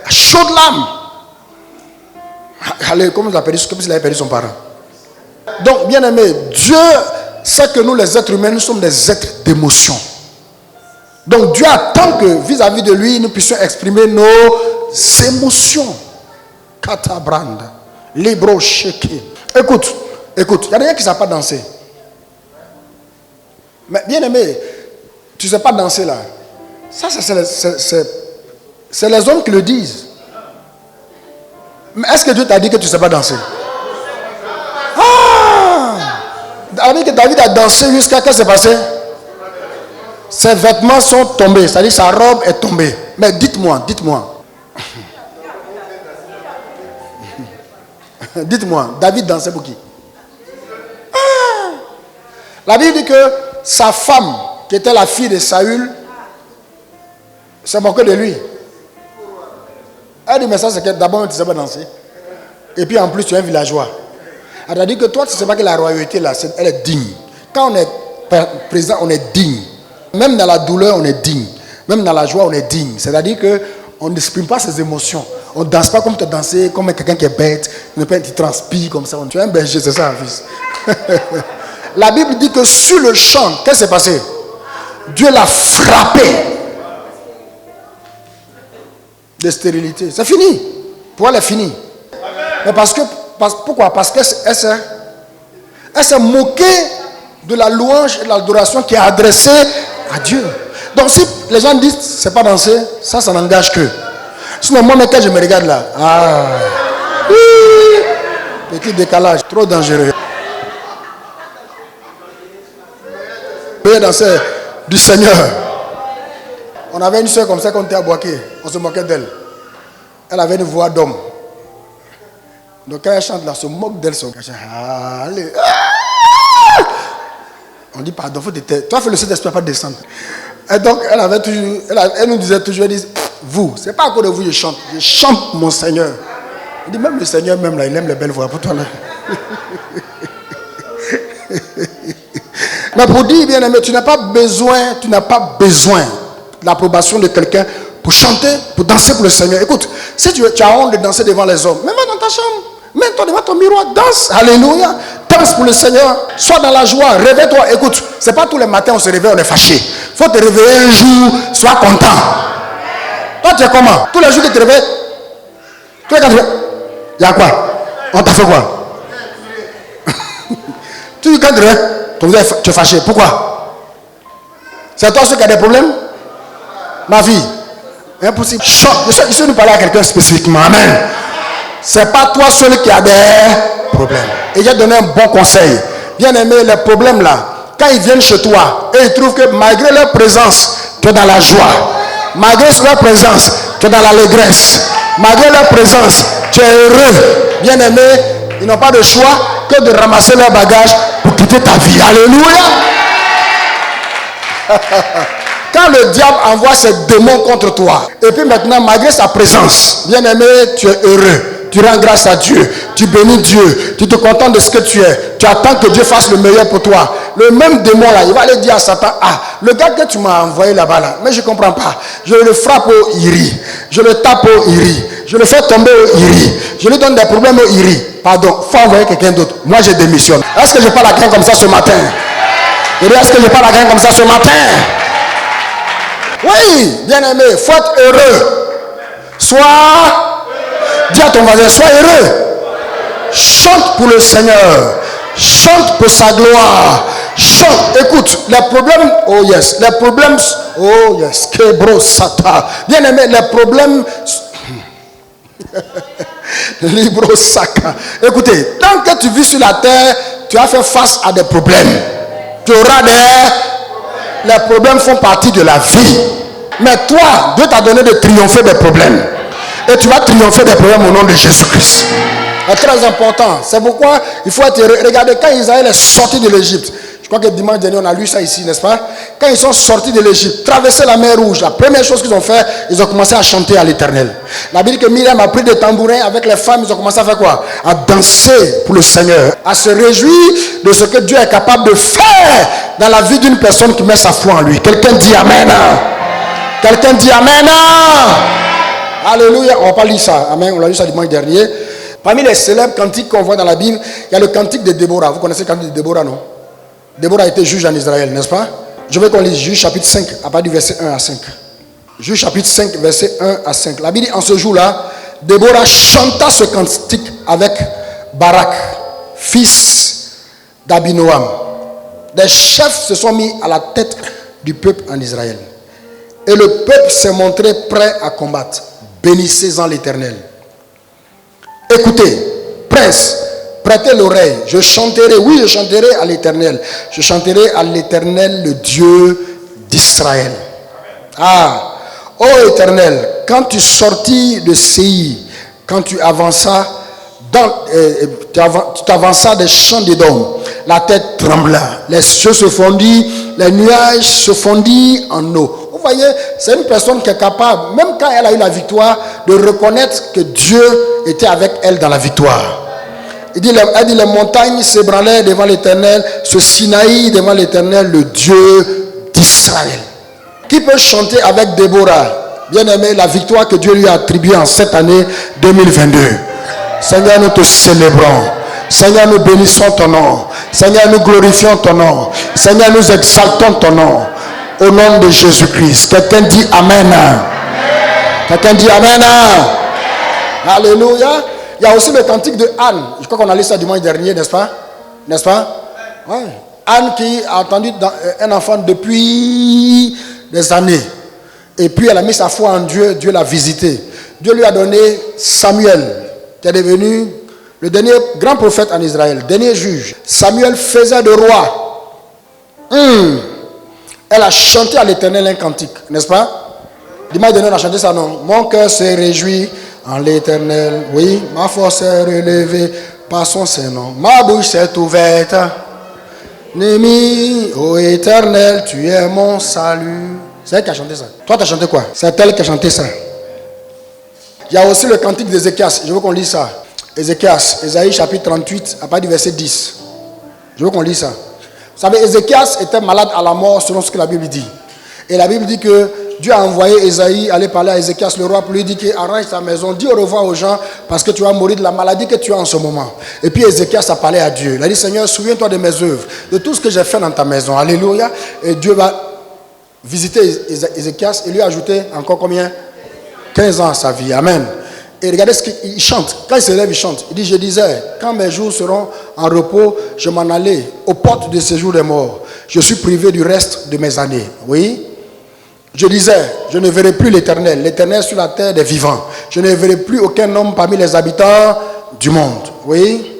Speaker 1: À chaudes larmes. Allez, comme s'il avait perdu son parent. Donc, bien aimé, Dieu sait que nous, les êtres humains, nous sommes des êtres d'émotion. Donc, Dieu attend que vis-à-vis de lui, nous puissions exprimer nos émotions. Katabranda. Libro sheke. Écoute, il y a des gens qui ne savent pas danser. Mais bien aimé, tu ne sais pas danser là. Ça, c'est les hommes qui le disent. Mais est-ce que Dieu t'a dit que tu ne sais pas danser? David a dansé jusqu'à qu'est-ce qui s'est passé? Ses vêtements sont tombés, c'est-à-dire sa robe est tombée. Mais dites-moi. Dites-moi, David dansait pour qui? La Bible dit que sa femme, qui était la fille de Saül, se moquait de lui. Elle dit, mais ça c'est que d'abord tu ne sais pas danser. Et puis en plus tu es un villageois. Elle a dit que toi tu ne sais pas que la royauté là, elle est digne. Quand on est présent, on est digne. Même dans la douleur, on est digne. Même dans la joie, on est digne. C'est-à-dire qu'on n'exprime pas ses émotions. On ne danse pas comme tu as dansé, comme quelqu'un qui est bête. Tu transpires comme ça. Tu es un berger, c'est ça, fils. La Bible dit que sur le champ, qu'est-ce qui s'est passé? Dieu l'a frappé de stérilité. C'est fini. Pour elle, est finie. Mais pourquoi? Parce qu'elle s'est moquée de la louange et de l'adoration qui est adressée à Dieu. Donc si les gens disent c'est pas danser, ça n'engage que. Sinon moi quand je me regarde là, petit décalage, trop dangereux. Veuillez danser du Seigneur. On avait une soeur comme ça quand on était à Boaké, on se moquait d'elle. Elle avait une voix d'homme. Donc quand elle chante là, on se moque d'elle. Allez. On dit pardon, faut te taire. Toi fais le Saint-Esprit pas descendre. Et donc elle nous disait toujours, elle dit, vous, c'est pas à cause de vous je chante mon Seigneur. Elle dit même le Seigneur même là, il aime les belles voix pour toi là. Mais pour dire bien aimé, tu n'as pas besoin de l'approbation de quelqu'un pour chanter, pour danser pour le Seigneur. Écoute, si tu as honte de danser devant les hommes, mets-toi dans ta chambre, mets-toi devant ton miroir, danse, alléluia, danse pour le Seigneur, sois dans la joie, réveille-toi. Écoute, c'est pas tous les matins on se réveille, on est fâché. Il faut te réveiller un jour, sois content. Toi tu es comment? Tous les jours que tu te réveilles, tous les 4 jours, il y a quoi? On t'a fait quoi? Tu dis quand tu te réveilles, tu es fâché. Pourquoi? C'est toi qui a des problèmes? Ma fille, impossible. Je sais nous parler à quelqu'un spécifiquement. Amen. C'est pas toi seul qui a des problèmes. Et j'ai donné un bon conseil. Bien aimé, les problèmes là, quand ils viennent chez toi et ils trouvent que malgré leur présence, tu es dans la joie. Malgré leur présence, tu es dans l'allégresse. Malgré leur présence, tu es heureux. Bien aimé, ils n'ont pas de choix que de ramasser leurs bagages pour quitter ta vie. Alléluia. Quand le diable envoie ses démons contre toi, et puis maintenant, malgré sa présence, bien aimé, tu es heureux. Tu rends grâce à Dieu. Tu bénis Dieu. Tu te contentes de ce que tu es. Tu attends que Dieu fasse le meilleur pour toi. Le même démon là, il va aller dire à Satan, le gars que tu m'as envoyé là-bas là, mais je ne comprends pas. Je le frappe au iri. Je le tape au iri. Je le fais tomber au iri. Je lui donne des problèmes au iri. Pardon, il faut envoyer quelqu'un d'autre. Moi je démissionne. Est-ce que je parle à quelqu'un comme ça ce matin? Est-ce que je parle à quelqu'un comme ça ce matin? Oui, bien aimé, il faut être heureux. Dis à ton voisin, sois heureux. Chante pour le Seigneur. Chante pour sa gloire. Chante, écoute, les problèmes, oh yes, les problèmes, oh yes, Kebro Sata. Bien aimé, les problèmes, Libro Saka. Écoutez, tant que tu vis sur la terre, tu as fait face à des problèmes. Tu auras des Les problèmes font partie de la vie. Mais toi, Dieu t'a donné de triompher des problèmes. Et tu vas triompher des problèmes au nom de Jésus-Christ. C'est très important. C'est pourquoi il faut être... Regardez, quand Israël est sorti de l'Égypte, je crois que dimanche dernier, on a lu ça ici, n'est-ce pas? Quand ils sont sortis de l'Égypte, traversé la mer Rouge, la première chose qu'ils ont fait, ils ont commencé à chanter à l'Éternel. La Bible dit que Myriam a pris des tambourins avec les femmes, ils ont commencé à faire quoi? À danser pour le Seigneur, à se réjouir de ce que Dieu est capable de faire dans la vie d'une personne qui met sa foi en lui. Quelqu'un dit Amen. Quelqu'un dit Amen. Alléluia. On va pas lire ça. Amen. On l'a lu ça dimanche dernier. Parmi les célèbres cantiques qu'on voit dans la Bible, il y a le cantique de Déborah. Vous connaissez le cantique de Déborah, non? Déborah a été juge en Israël, n'est-ce pas? Je veux qu'on lise Juge chapitre 5, à partir du verset 1 à 5. Juge chapitre 5, verset 1 à 5. La Bible dit, en ce jour-là, Déborah chanta ce cantique avec Barak, fils d'Abinoam. Des chefs se sont mis à la tête du peuple en Israël. Et le peuple s'est montré prêt à combattre. Bénissez-en l'Éternel. Écoutez, prince, prêtez l'oreille. Je chanterai, oui, je chanterai à l'Éternel. Je chanterai à l'Éternel, le Dieu d'Israël. Ah, ô Éternel, quand tu sortis de Séir, quand tu avanças tu t'avanças des champs d'Édom, la tête trembla, les cieux se fondirent, les nuages se fondirent en eau. Vous voyez, c'est une personne qui est capable, même quand elle a eu la victoire, de reconnaître que Dieu était avec elle dans la victoire. Elle dit, les montagnes s'ébranlèrent devant l'Éternel, se Sinaï devant l'Éternel, le Dieu d'Israël. Qui peut chanter avec Déborah, bien aimé, la victoire que Dieu lui a attribuée en cette année 2022? Seigneur, nous te célébrons. Seigneur, nous bénissons ton nom. Seigneur, nous glorifions ton nom. Seigneur, nous exaltons ton nom. Au nom de Jésus-Christ. Quelqu'un dit Amen. Quelqu'un dit Amen. Alléluia. Il y a aussi le cantique de Anne. Je crois qu'on a lu ça dimanche dernier, n'est-ce pas? N'est-ce pas? Ouais. Anne qui a entendu un enfant depuis des années. Et puis elle a mis sa foi en Dieu. Dieu l'a visité. Dieu lui a donné Samuel, qui est devenu le dernier grand prophète en Israël, dernier juge. Samuel faisait de roi. Elle a chanté à l'Éternel un cantique, n'est-ce pas? Dimanche dernier, on a chanté ça, non? Mon cœur s'est réjoui en l'Éternel. Oui, ma force est relevée par son Saint-Nom. Ma bouche s'est ouverte. Némi, ô Éternel, tu es mon salut. C'est elle qui a chanté ça. Toi, tu as chanté quoi? C'est elle qui a chanté ça. Il y a aussi le cantique d'Ézéchias. Je veux qu'on lise ça. Ézéchias, Ésaïe chapitre 38, à partir du verset 10. Je veux qu'on lise ça. Vous savez, Ézéchias était malade à la mort selon ce que la Bible dit. Et la Bible dit que Dieu a envoyé Ésaïe aller parler à Ézéchias, le roi, pour lui dire arrange ta maison, dis au revoir aux gens parce que tu vas mourir de la maladie que tu as en ce moment. Et puis Ézéchias a parlé à Dieu. Il a dit, Seigneur, souviens-toi de mes œuvres, de tout ce que j'ai fait dans ta maison. Alléluia. Et Dieu va visiter Ézéchias et lui ajouter encore combien? 15 ans à sa vie. Amen. Et regardez ce qu'il chante. Quand il se lève, il chante. Il dit, je disais, quand mes jours seront en repos, je m'en allais aux portes de séjour des morts. Je suis privé du reste de mes années. Oui. Je disais, je ne verrai plus l'Éternel. L'Éternel sur la terre des vivants. Je ne verrai plus aucun homme parmi les habitants du monde. Oui.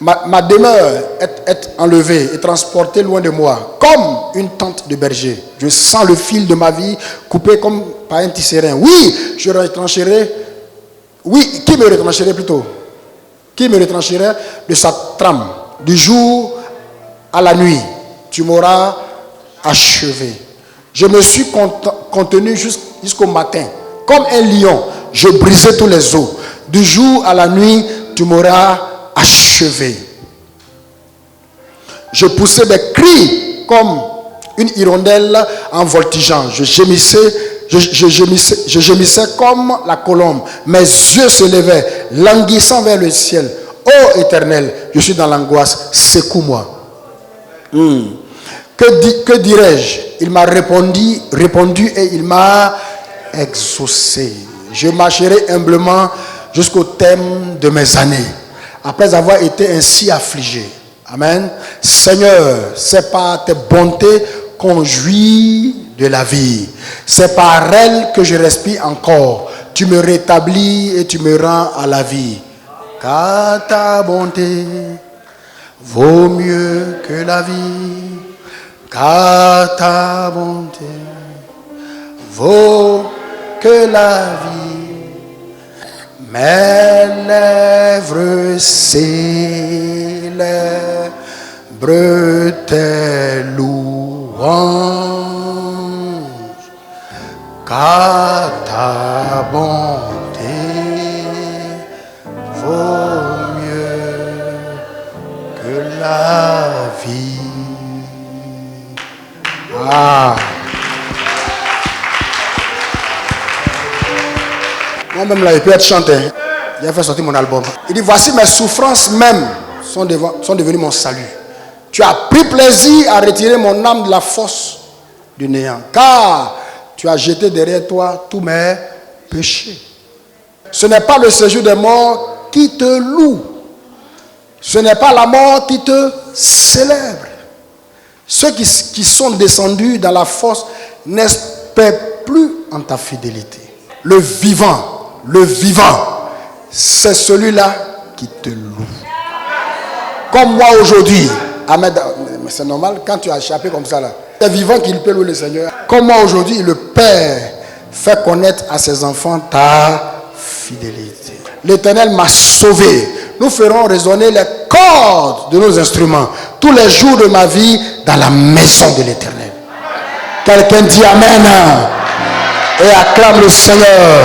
Speaker 1: Ma demeure est enlevée et transportée loin de moi, comme une tente de berger. Je sens le fil de ma vie coupé comme par un tisserand. Oui, je retrancherai. Oui, qui me retrancherait plutôt? Qui me retrancherait de sa trame? Du jour à la nuit, tu m'auras achevé. Je me suis contenu jusqu'au matin. Comme un lion, je brisais tous les os. Du jour à la nuit, tu m'auras achevé. Je poussais des cris comme une hirondelle en voltigeant. Je gémissais comme la colombe. Mes yeux se levaient, languissant vers le ciel. Ô Éternel, je suis dans l'angoisse, secoue-moi. Que dirais-je? Il m'a répondu et il m'a exaucé. Je marcherai humblement jusqu'au terme de mes années, après avoir été ainsi affligé. Amen. Seigneur, c'est par tes bontés qu'on jouit de la vie. C'est par elle que je respire encore. Tu me rétablis et tu me rends à la vie. Car ta bonté vaut mieux que la vie. car ta bonté vaut que la vie. Mes lèvres célèbrent tes louanges, car ta bonté vaut mieux que la vie. Ah. Moi-même là, il peut être chanté. Il a fait sortir mon album. Il dit, voici mes souffrances même sont devenues mon salut. Tu as pris plaisir à retirer mon âme de la fosse du néant, car tu as jeté derrière toi tous mes péchés. Ce n'est pas le séjour des morts qui te loue. Ce n'est pas la mort qui te célèbre. Ceux qui sont descendus dans la fosse n'espèrent plus en ta fidélité. Le vivant, c'est celui-là qui te loue. Comme moi aujourd'hui, Ahmed, c'est normal quand tu as échappé comme ça là. C'est vivant qu'il peut louer le Seigneur. Comme moi aujourd'hui, le Père fait connaître à ses enfants ta fidélité. L'Éternel m'a sauvé. Nous ferons résonner les cordes de nos instruments tous les jours de ma vie dans la maison de l'Éternel. Quelqu'un dit Amen et acclame le Seigneur.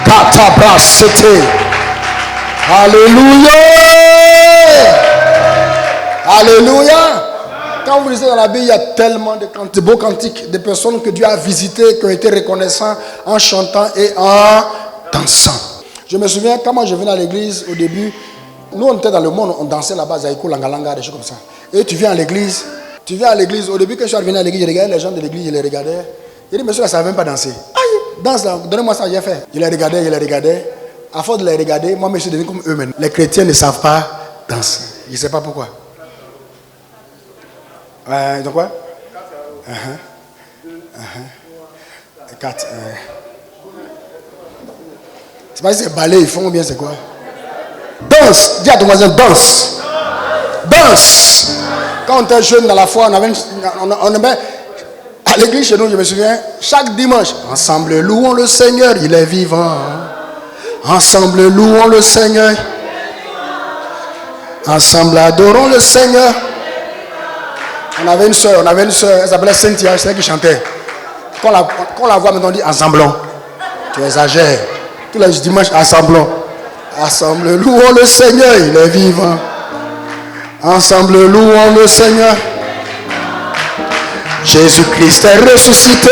Speaker 1: Katabrasete. Alléluia. Alléluia. Quand vous lisez dans la Bible, il y a tellement de beaux cantiques, de personnes que Dieu a visitées, qui ont été reconnaissants en chantant et en dansant. Je me souviens, quand moi je venais à l'église au début, nous on était dans le monde, on dansait là-bas, Zaïko, Langalanga, des choses comme ça. Et tu viens à l'église, au début quand je suis revenu à l'église, je regardais les gens de l'église, je les regardais. Je dis, monsieur, ça ne savait même pas danser. Aïe, danse là, donnez-moi ça, j'ai fait. Je les regardais. À force de les regarder, moi je suis devenu comme eux-mêmes. Les chrétiens ne savent pas danser. Je ne sais pas pourquoi. Donc quoi? 4. C'est pas si c'est ballet, ils font ou bien c'est quoi? Danse. Dis à ton voisin, danse. Danse. Quand on était jeune dans la foi, on aimait à l'église chez nous, je me souviens, chaque dimanche, ensemble louons le Seigneur, il est vivant. Ensemble louons le Seigneur. Ensemble adorons le Seigneur. On avait une soeur, elle s'appelait Cynthia, c'est elle qui chantait. Quand on la voit maintenant, on dit ensemblons. Tu exagères. Tous les dimanches, ensemblons. Ensemble louons le Seigneur, il est vivant. Ensemble louons le Seigneur. Jésus-Christ est ressuscité.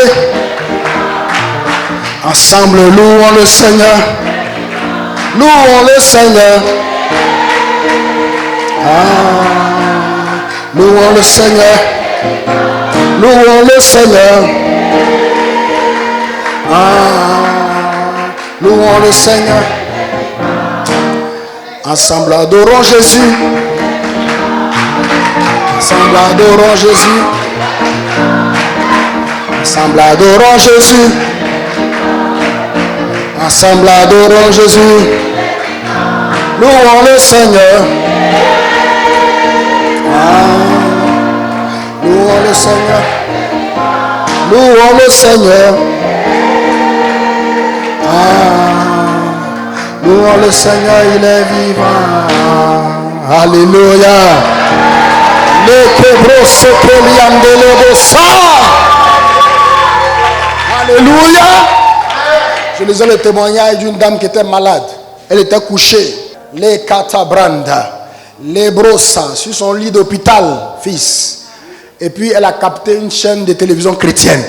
Speaker 1: Ensemble louons le Seigneur. Louons le Seigneur. Louons le Seigneur. Louons le Seigneur. Louons le Seigneur. Ensemble adorons Jésus. Ensemble adorons Jésus. Ensemble adorons Jésus. Ensemble adorons Jésus. Louons le Seigneur. Louons le Seigneur. Louons le Seigneur. Louons le Seigneur, il est vivant. Alléluia. Alléluia. Je lisais le témoignage d'une dame qui était malade. Elle était couchée. Les katabranda. Les brossa sur son lit d'hôpital, fils. Et puis elle a capté une chaîne de télévision chrétienne.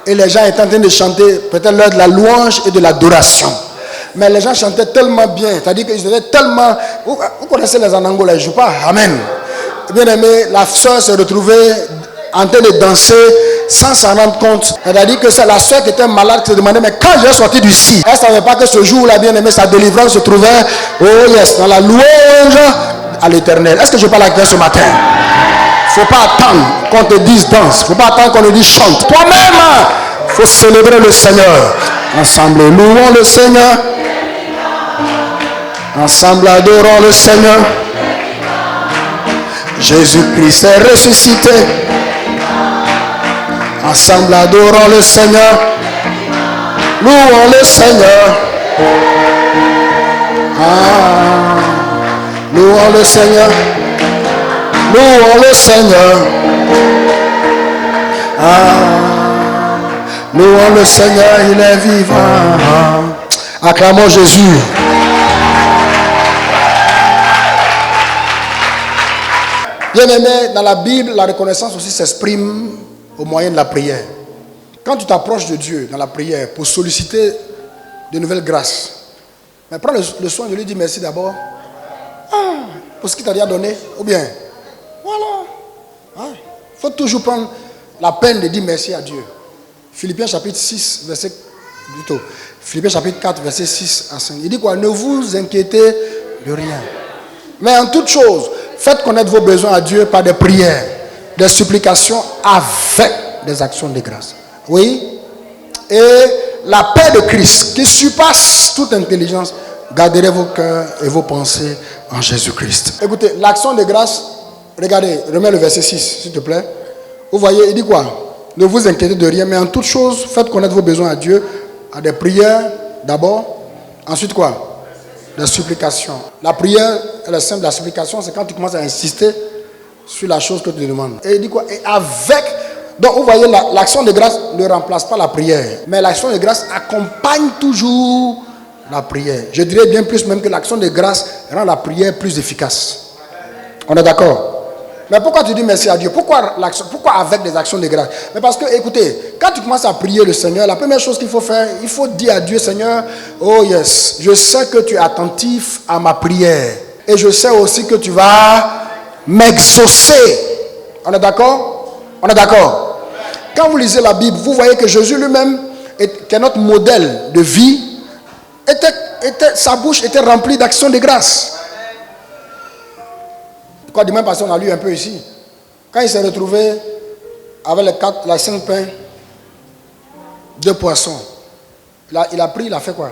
Speaker 1: Et les gens étaient en train de chanter peut-être l'heure de la louange et de l'adoration. Mais les gens chantaient tellement bien. C'est-à-dire qu'ils étaient tellement... Vous connaissez les Anangola, ils ne jouent pas. Amen. Bien aimé, la soeur s'est retrouvée en train de danser sans s'en rendre compte. C'est-à-dire que c'est la soeur qui était malade qui se demandait, mais quand j'ai sorti du lit, elle ne savait pas que ce jour-là, bien aimé, sa délivrance se trouvait, oh yes, dans la louange à l'Éternel. Est-ce que je parle à quelqu'un ce matin? Il ne faut pas attendre qu'on te dise danse. Il ne faut pas attendre qu'on te dise chante. Toi-même, il faut célébrer le Seigneur. Ensemble, louons le Seigneur. Ensemble, adorons le Seigneur. Jésus-Christ est ressuscité. Ensemble adorons le Seigneur. Louons le Seigneur. Louons le Seigneur. Louons le Seigneur. Louons le Seigneur, il est vivant. Acclamons Jésus. Bien aimé, dans la Bible, la reconnaissance aussi s'exprime au moyen de la prière. Quand tu t'approches de Dieu dans la prière pour solliciter de nouvelles grâces, mais prends le soin de lui dire merci d'abord. Pour ce qu'il t'a déjà donné, ou bien, voilà. Il faut toujours prendre la peine de dire merci à Dieu. Philippiens chapitre 6, Philippiens chapitre 4, verset 6 à 5. Il dit quoi? Ne vous inquiétez de rien. Mais en toute chose, faites connaître vos besoins à Dieu par des prières, des supplications avec des actions de grâce. Oui. Et la paix de Christ, qui surpasse toute intelligence, garderez vos cœurs et vos pensées en Jésus-Christ. Écoutez, l'action de grâce, regardez, remets le verset 6, s'il te plaît. Vous voyez, il dit quoi? Ne vous inquiétez de rien, mais en toute chose, faites connaître vos besoins à Dieu, à des prières d'abord. Ensuite quoi? Des supplications. La prière, elle est simple. La supplication, c'est quand tu commences à insister sur la chose que tu te demandes. Et il dit quoi? Et avec... Donc vous voyez, l'action de grâce ne remplace pas la prière. Mais l'action de grâce accompagne toujours la prière. Je dirais bien plus même que l'action de grâce rend la prière plus efficace. On est d'accord? Mais pourquoi tu dis merci à Dieu? Pourquoi avec des actions de grâce? Mais parce que, écoutez, quand tu commences à prier le Seigneur, la première chose qu'il faut faire, il faut dire à Dieu, Seigneur, oh yes, je sais que tu es attentif à ma prière. Et je sais aussi que tu vas m'exaucer. On est d'accord? On est d'accord? Quand vous lisez la Bible, vous voyez que Jésus lui-même, qui est notre modèle de vie, sa bouche était remplie d'actions de grâce. Pourquoi du même passé on a lu un peu ici. Quand il s'est retrouvé avec les 5 pains, 2 poissons, il a pris, il a fait quoi?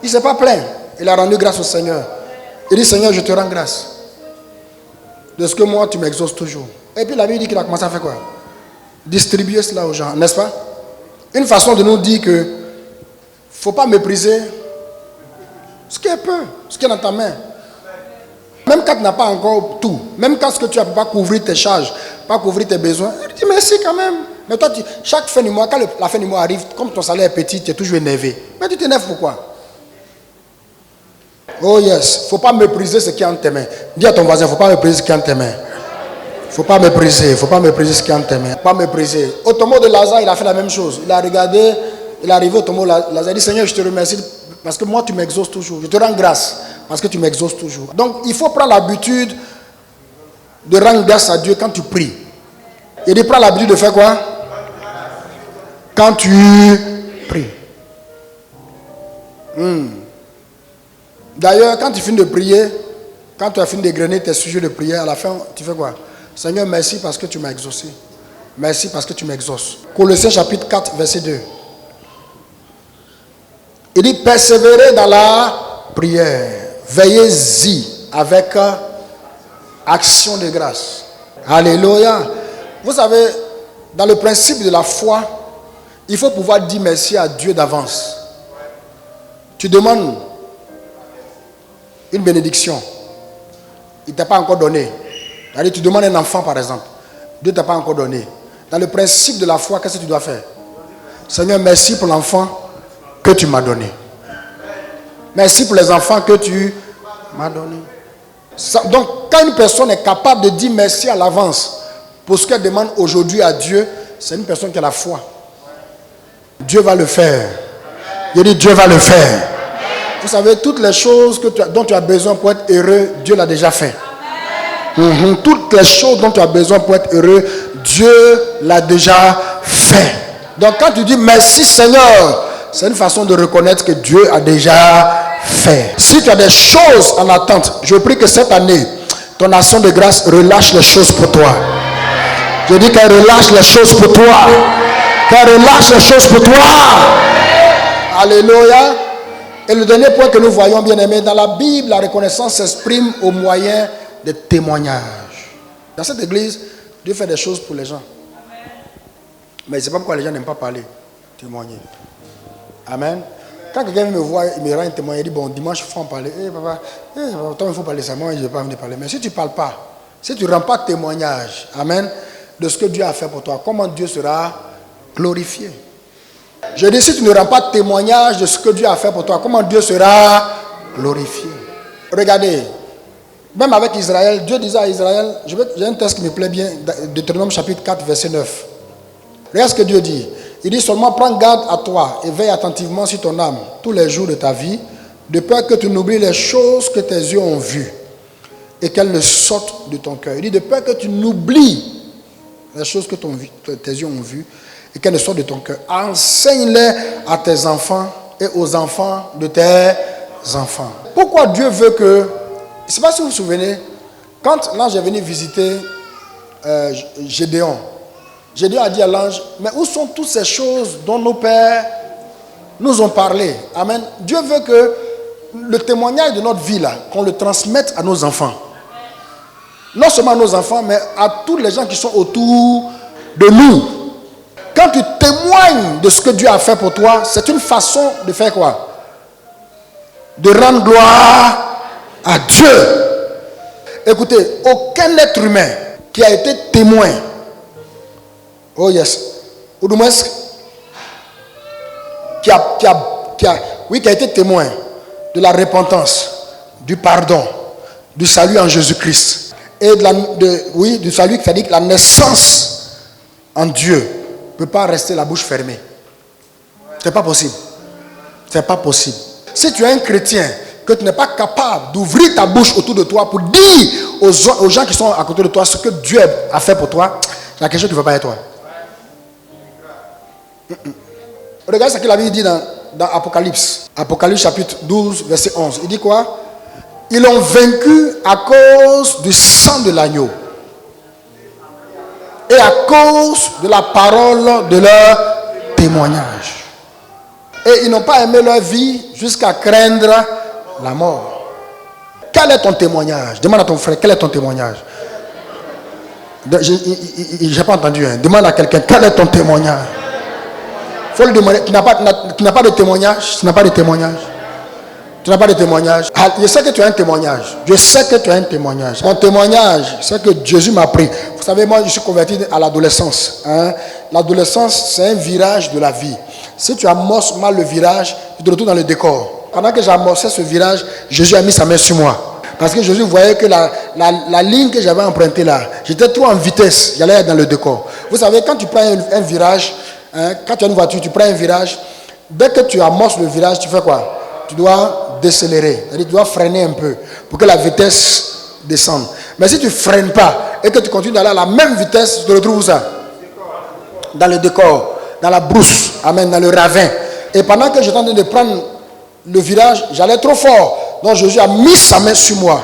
Speaker 1: Il ne s'est pas plaint. Il a rendu grâce au Seigneur. Il dit, Seigneur, je te rends grâce de ce que moi tu m'exauces toujours. Et puis la Bible dit qu'il a commencé à faire quoi? Distribuer cela aux gens, n'est-ce pas? Une façon de nous dire que il ne faut pas mépriser ce qui est peu, ce qui est dans ta main. Même quand tu n'as pas encore tout, même quand ce que tu ne peux pas couvrir tes charges, pas couvrir tes besoins, il dit merci quand même. Mais toi, chaque fin du mois, quand la fin du mois arrive, comme ton salaire est petit, tu es toujours énervé. Mais tu t'énerves pourquoi? Oh yes, il ne faut pas mépriser ce qui est entre tes mains. Dis à ton voisin, il ne faut pas mépriser ce qui est entre tes mains. Il ne faut pas mépriser, ce qui est entre tes mains. Pas mépriser. Au tombeau de Lazare, il a fait la même chose. Il a regardé, il est arrivé au tombeau de Lazare, il dit, Seigneur, je te remercie parce que moi, tu m'exauces toujours. Je te rends grâce. Parce que tu m'exauces toujours. Donc, il faut prendre l'habitude de rendre grâce à Dieu quand tu pries. Il dit, prends l'habitude de faire quoi? Quand tu pries. D'ailleurs, quand tu finis de prier, quand tu as fini d'égrener tes sujets de prière, à la fin, tu fais quoi? Seigneur, merci parce que tu m'as exaucé. Merci parce que tu m'exauces. Colossiens chapitre 4, verset 2. Il dit, persévérez dans la prière. Veillez-y avec action de grâce. Alléluia. Vous savez, dans le principe de la foi, il faut pouvoir dire merci à Dieu d'avance. Tu demandes une bénédiction. Il ne t'a pas encore donné. C'est-à-dire, tu demandes un enfant par exemple. Dieu ne t'a pas encore donné. Dans le principe de la foi, qu'est-ce que tu dois faire? Seigneur, merci pour l'enfant que tu m'as donné. Merci pour les enfants que tu m'as donné. Donc, quand une personne est capable de dire merci à l'avance pour ce qu'elle demande aujourd'hui à Dieu, c'est une personne qui a la foi. Dieu va le faire. Je dis, Dieu va le faire. Vous savez, toutes les choses dont tu as besoin pour être heureux, Dieu l'a déjà fait. Toutes les choses dont tu as besoin pour être heureux, Dieu l'a déjà fait. Donc, quand tu dis merci Seigneur, c'est une façon de reconnaître que Dieu a déjà fait. Si tu as des choses en attente, je prie que cette année, ton action de grâce relâche les choses pour toi. Je dis qu'elle relâche les choses pour toi. Qu'elle relâche les choses pour toi. Alléluia. Et le dernier point que nous voyons, bien aimés, dans la Bible, la reconnaissance s'exprime au moyen des témoignages. Dans cette église, Dieu fait des choses pour les gens. Mais c'est pas pourquoi les gens n'aiment pas parler, témoigner. Amen. Quand quelqu'un me voit, il me rend un témoignage, il dit, bon, dimanche, il faut en parler. Papa, toi, il faut parler ça. Moi, je ne vais pas venir parler. Mais si tu ne parles pas, si tu ne rends pas témoignage, amen, de ce que Dieu a fait pour toi, comment Dieu sera glorifié? Je dis, si tu ne rends pas témoignage de ce que Dieu a fait pour toi, comment Dieu sera glorifié? Regardez, même avec Israël, Dieu disait à Israël, j'ai un texte qui me plaît bien, Deutéronome chapitre 4, verset 9. Regarde ce que Dieu dit. Il dit seulement prends garde à toi et veille attentivement sur ton âme tous les jours de ta vie, de peur que tu n'oublies les choses que tes yeux ont vues et qu'elles ne sortent de ton cœur. Il dit de peur que tu n'oublies les choses que tes yeux ont vues et qu'elles ne sortent de ton cœur. Enseigne-les à tes enfants et aux enfants de tes enfants. Pourquoi Dieu veut que... Je ne sais pas si vous vous souvenez, quand l'ange est venu visiter Gédéon, Gédéon a dit à l'ange, mais où sont toutes ces choses dont nos pères nous ont parlé? Amen. Dieu veut que le témoignage de notre vie, là, qu'on le transmette à nos enfants. Non seulement à nos enfants, mais à tous les gens qui sont autour de nous. Quand tu témoignes de ce que Dieu a fait pour toi, c'est une façon de faire quoi? De rendre gloire à Dieu. Écoutez, aucun être humain qui a été témoin, oh yes, ou du moins qui a été témoin de la repentance, du pardon, du salut en Jésus-Christ et du salut, c'est-à-dire que la naissance en Dieu ne peut pas rester la bouche fermée. C'est pas possible. C'est pas possible. Si tu es un chrétien, que tu n'es pas capable d'ouvrir ta bouche autour de toi pour dire aux gens qui sont à côté de toi ce que Dieu a fait pour toi, il y a quelque chose qui ne va pas être toi. Regarde ce qu'il avait dit dans Apocalypse. Apocalypse chapitre 12, verset 11. Il dit quoi? Ils l'ont vaincu à cause du sang de l'agneau et à cause de la parole de leur témoignage. Et ils n'ont pas aimé leur vie jusqu'à craindre la mort. Quel est ton témoignage? Demande à ton frère, quel est ton témoignage? Je n'ai pas entendu. Demande à quelqu'un, quel est ton témoignage? Faut le demander. Tu n'as pas de témoignage? Tu n'as pas de témoignage? Tu n'as pas de témoignage? Je sais que tu as un témoignage. Je sais que tu as un témoignage. Mon témoignage, c'est que Jésus m'a pris. Vous savez, moi, je suis converti à l'adolescence. L'adolescence, c'est un virage de la vie. Si tu amorces mal le virage, tu te retrouves dans le décor. Pendant que j'amorçais ce virage, Jésus a mis sa main sur moi. Parce que Jésus voyait que la ligne que j'avais empruntée là, j'étais trop en vitesse. J'allais être dans le décor. Vous savez, quand tu prends un virage, quand tu as une voiture, tu prends un virage. Dès que tu amorces le virage, tu fais quoi? Tu dois décélérer. C'est-à-dire tu dois freiner un peu pour que la vitesse descende. Mais si tu ne freines pas et que tu continues d'aller à la même vitesse, tu te retrouves où ça? Dans le décor, dans la brousse, amen, dans le ravin. Et pendant que j'étais en train de prendre le virage, j'allais trop fort. Donc Jésus a mis sa main sur moi.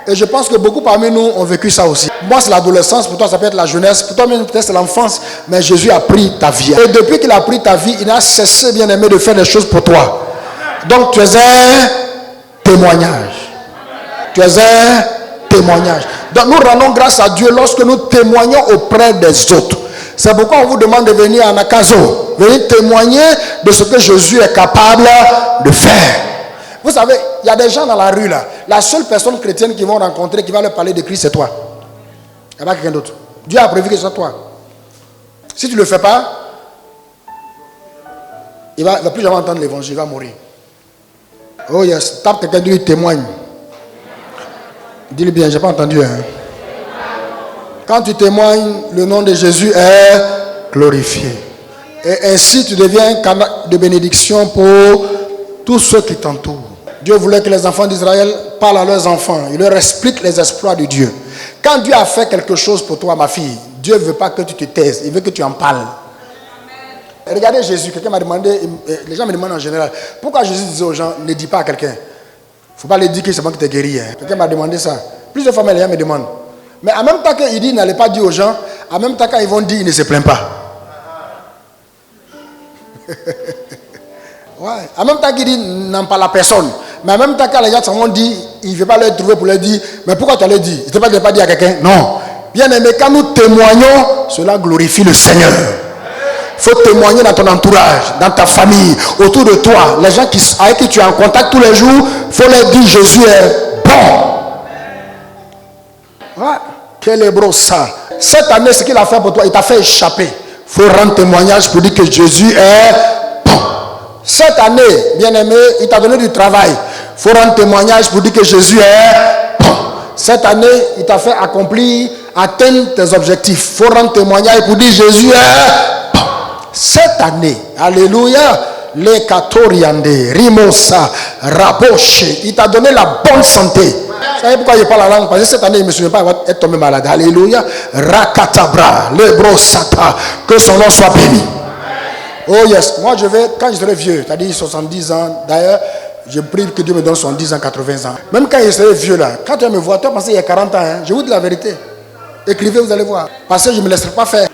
Speaker 1: Et je pense que beaucoup parmi nous ont vécu ça aussi. Moi, c'est l'adolescence, pour toi, ça peut être la jeunesse, pour toi, même peut-être c'est l'enfance, mais Jésus a pris ta vie. Et depuis qu'il a pris ta vie, il n'a cessé, bien aimé, de faire des choses pour toi. Donc, tu es un témoignage. Tu es un témoignage. Donc, nous rendons grâce à Dieu lorsque nous témoignons auprès des autres. C'est pourquoi on vous demande de venir à Nakazo, venir témoigner de ce que Jésus est capable de faire. Vous savez, il y a des gens dans la rue là. La seule personne chrétienne qu'ils vont rencontrer, qui va leur parler de Christ, c'est toi. Il n'y a pas quelqu'un d'autre. Dieu a prévu que ce soit toi. Si tu ne le fais pas, il ne va plus jamais entendre l'évangile, il va mourir. Oh yes, tape quelqu'un qui témoigne. Dis-le bien, je n'ai pas entendu. Quand tu témoignes, le nom de Jésus est glorifié. Et ainsi, tu deviens un canal de bénédiction pour tous ceux qui t'entourent. Dieu voulait que les enfants d'Israël parlent à leurs enfants. Il leur explique les exploits de Dieu. Quand Dieu a fait quelque chose pour toi, ma fille, Dieu ne veut pas que tu te taises. Il veut que tu en parles. Regardez Jésus. Quelqu'un m'a demandé, les gens me demandent en général, pourquoi Jésus disait aux gens, ne dis pas à quelqu'un. Il ne faut pas lui dire que c'est moi qui t'ai guéri. Quelqu'un m'a demandé ça. Plusieurs fois, les gens me demandent. Mais en même temps qu'il dit, n'allez pas dire aux gens, en même temps quand ils vont dire, il ne se plaint pas. Ouais. En même temps qu'il dit, n'en parle à personne. Mais en même temps, quand les gens vont dire, il ne veut pas leur trouver pour leur dire, mais pourquoi tu allais dire? Il ne t'a pas dit à quelqu'un? Non. Bien-aimé, quand nous témoignons, cela glorifie le Seigneur. Il faut témoigner dans ton entourage, dans ta famille, autour de toi. Les gens avec qui tu es en contact tous les jours, il faut leur dire Jésus est bon. Ouais. Quel est beau ça. Cette année, ce qu'il a fait pour toi, il t'a fait échapper. Il faut rendre témoignage pour dire que Jésus est bon. Cette année, bien-aimé, il t'a donné du travail. Il faut rendre témoignage pour dire que Jésus est bon. Cette année, il t'a fait accomplir, atteindre tes objectifs. Il faut rendre témoignage pour dire Jésus est bon. Cette année, alléluia, les Katoriande, Rimosa, Raboche, il t'a donné la bonne santé. Vous savez pourquoi je parle la langue? Parce que cette année, il ne me souvient pas être tombé malade. Alléluia. Rakatabra, Lebrosata, que son nom soit béni. Oh yes, moi je vais, quand je serai vieux, c'est-à-dire 70 ans, d'ailleurs, je prie que Dieu me donne 70 ans, 80 ans. Même quand je serai vieux là, quand tu vas me voir, tu vas penser qu'il y a 40 ans, hein, je vous dis la vérité. Écrivez, vous allez voir. Parce que je ne me laisserai pas faire.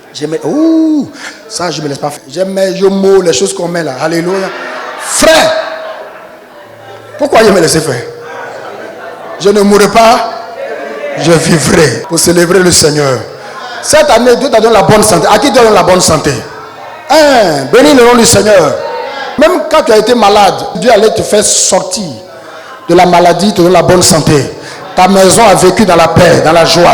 Speaker 1: Ça, je ne me laisse pas faire. J'aime mes mots, les choses qu'on met là. Alléluia. Frère, pourquoi je me laisser faire? Je ne mourrai pas, je vivrai pour célébrer le Seigneur. Cette année, Dieu t'a donné la bonne santé. À qui Dieu donne la bonne santé? Bénis le nom du Seigneur. Même quand tu as été malade, Dieu allait te faire sortir de la maladie, te donner la bonne santé. Ta maison a vécu dans la paix, dans la joie.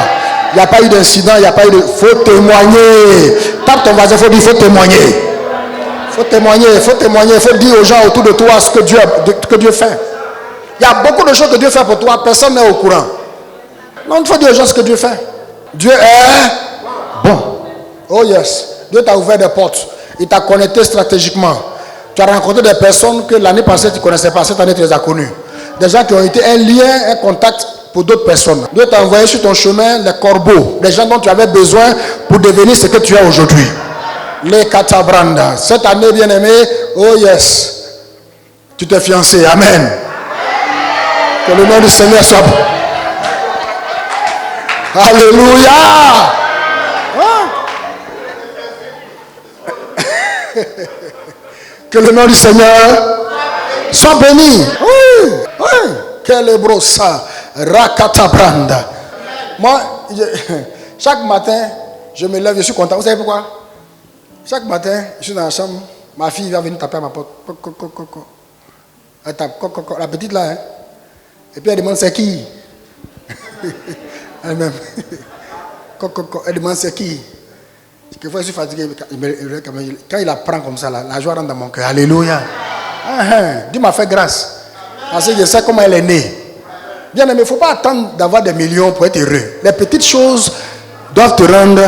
Speaker 1: Il n'y a pas eu d'incident, il n'y a pas eu de... Il faut témoigner. Tape ton voisin, il faut dire, il faut témoigner. Il faut témoigner, il faut témoigner. Il faut dire aux gens autour de toi ce que Dieu fait. Il y a beaucoup de choses que Dieu fait pour toi, personne n'est au courant. Non, il faut dire aux gens ce que Dieu fait. Dieu est bon. Oh yes. Dieu t'a ouvert des portes. Il t'a connecté stratégiquement. Tu as rencontré des personnes que l'année passée tu ne connaissais pas. Cette année tu les as connues. Des gens qui ont été un lien, un contact pour d'autres personnes. Dieu t'a envoyé sur ton chemin les corbeaux. Des gens dont tu avais besoin pour devenir ce que tu es aujourd'hui. Les Katabranda. Cette année, bien-aimé, oh yes. Tu t'es fiancé. Amen. Que le nom du Seigneur soit bon. Alléluia. Que le nom du Seigneur soit béni. Oui, oui. Quel est beau ça. Rakatabranda. Moi, chaque matin, je me lève, je suis content. Vous savez pourquoi? Chaque matin, je suis dans la chambre. Ma fille va venir taper à ma porte. Elle tape. La petite là, hein. Et puis elle demande c'est qui? Elle-même. Elle demande c'est qui? Quelquefois je suis fatigué. Quand il la prend comme ça, la joie rentre dans mon cœur. Alléluia. Dieu m'a fait grâce. Parce que je sais comment elle est née. Bien aimé, il ne faut pas attendre d'avoir des millions pour être heureux. Les petites choses doivent te rendre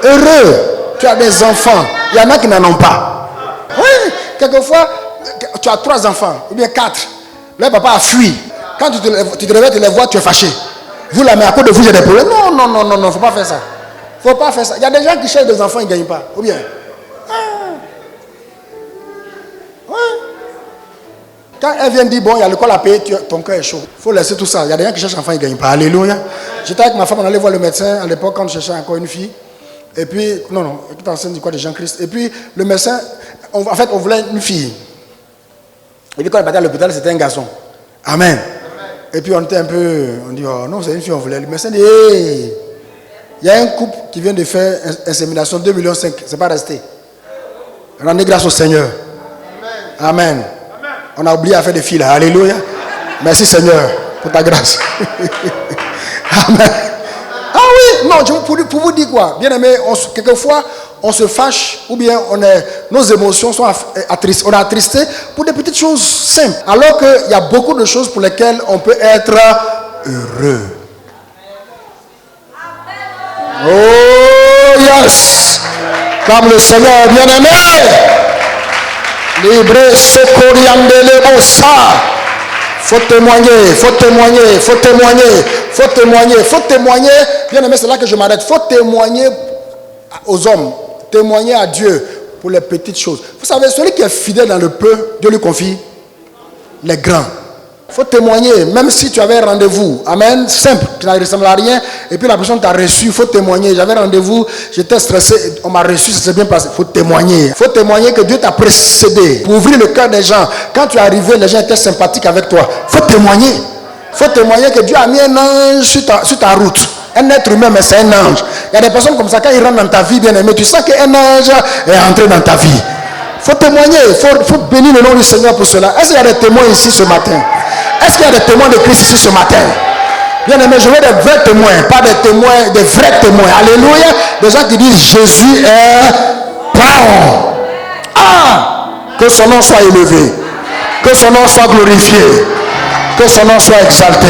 Speaker 1: heureux. Tu as des enfants. Il y en a qui n'en ont pas. Oui, quelquefois, tu as 3 enfants, ou bien 4. Le papa a fui. Quand tu te réveilles, tu les vois, tu es fâché. Vous la mettez à cause de vous, j'ai des problèmes. Non, il ne faut pas faire ça. Il ne faut pas faire ça. Il y a des gens qui cherchent des enfants, ils ne gagnent pas. Ou bien. Quand elle vient dire, bon, il y a l'école à payer, ton cœur est chaud. Il faut laisser tout ça. Il y a des gens qui cherchent enfants, ils ne gagnent pas. Alléluia. J'étais avec ma femme, on allait voir le médecin à l'époque quand je cherchais encore une fille. Et puis, non, écoute, enceinte du quoi de Jean-Christ. Et puis, le médecin, on voulait une fille. Et puis, quand on est parti à l'hôpital, c'était un garçon. Amen. Et puis, on était un peu, on dit, oh non, c'est une fille, on voulait. Le médecin dit, hey, il y a un couple qui vient de faire insémination, 2,5 millions, c'est pas resté. Rendez grâce au Seigneur. Amen. On a oublié à faire des filles là. Alléluia. Merci Seigneur pour ta grâce. Amen. Ah oui, non, pour vous dire quoi? Bien aimé, quelquefois, on se fâche ou bien nos émotions sont attristés. On est attristé pour des petites choses simples. Alors qu'il y a beaucoup de choses pour lesquelles on peut être heureux. Oh yes. Comme le Seigneur bien aimé. Libre socoriande le bossa. Faut témoigner. Bien aimé, c'est là que je m'arrête. Faut témoigner aux hommes. Témoigner à Dieu pour les petites choses. Vous savez, celui qui est fidèle dans le peu, Dieu lui confie les grands. Il faut témoigner, même si tu avais rendez-vous. Amen, simple, tu ne ressembles à rien. Et puis la personne t'a reçu, il faut témoigner. J'avais rendez-vous, j'étais stressé, on m'a reçu, ça s'est bien passé. Il faut témoigner. Il faut témoigner que Dieu t'a précédé. Pour ouvrir le cœur des gens. Quand tu es arrivé, les gens étaient sympathiques avec toi. Il faut témoigner. Il faut témoigner que Dieu a mis un ange sur ta route. Un être humain, mais c'est un ange. Il y a des personnes comme ça, quand ils rentrent dans ta vie, bien aimé, tu sens qu'un ange est entré dans ta vie. Il faut témoigner, il faut bénir le nom du Seigneur pour cela. Est-ce qu'il y a des témoins ici ce matin? Est-ce qu'il y a des témoins de Christ ici ce matin? Bien aimé, je veux des vrais témoins, pas des témoins, des vrais témoins. Alléluia. Des gens qui disent Jésus est bon. Ah! Que son nom soit élevé. Que son nom soit glorifié. Que son nom soit exalté.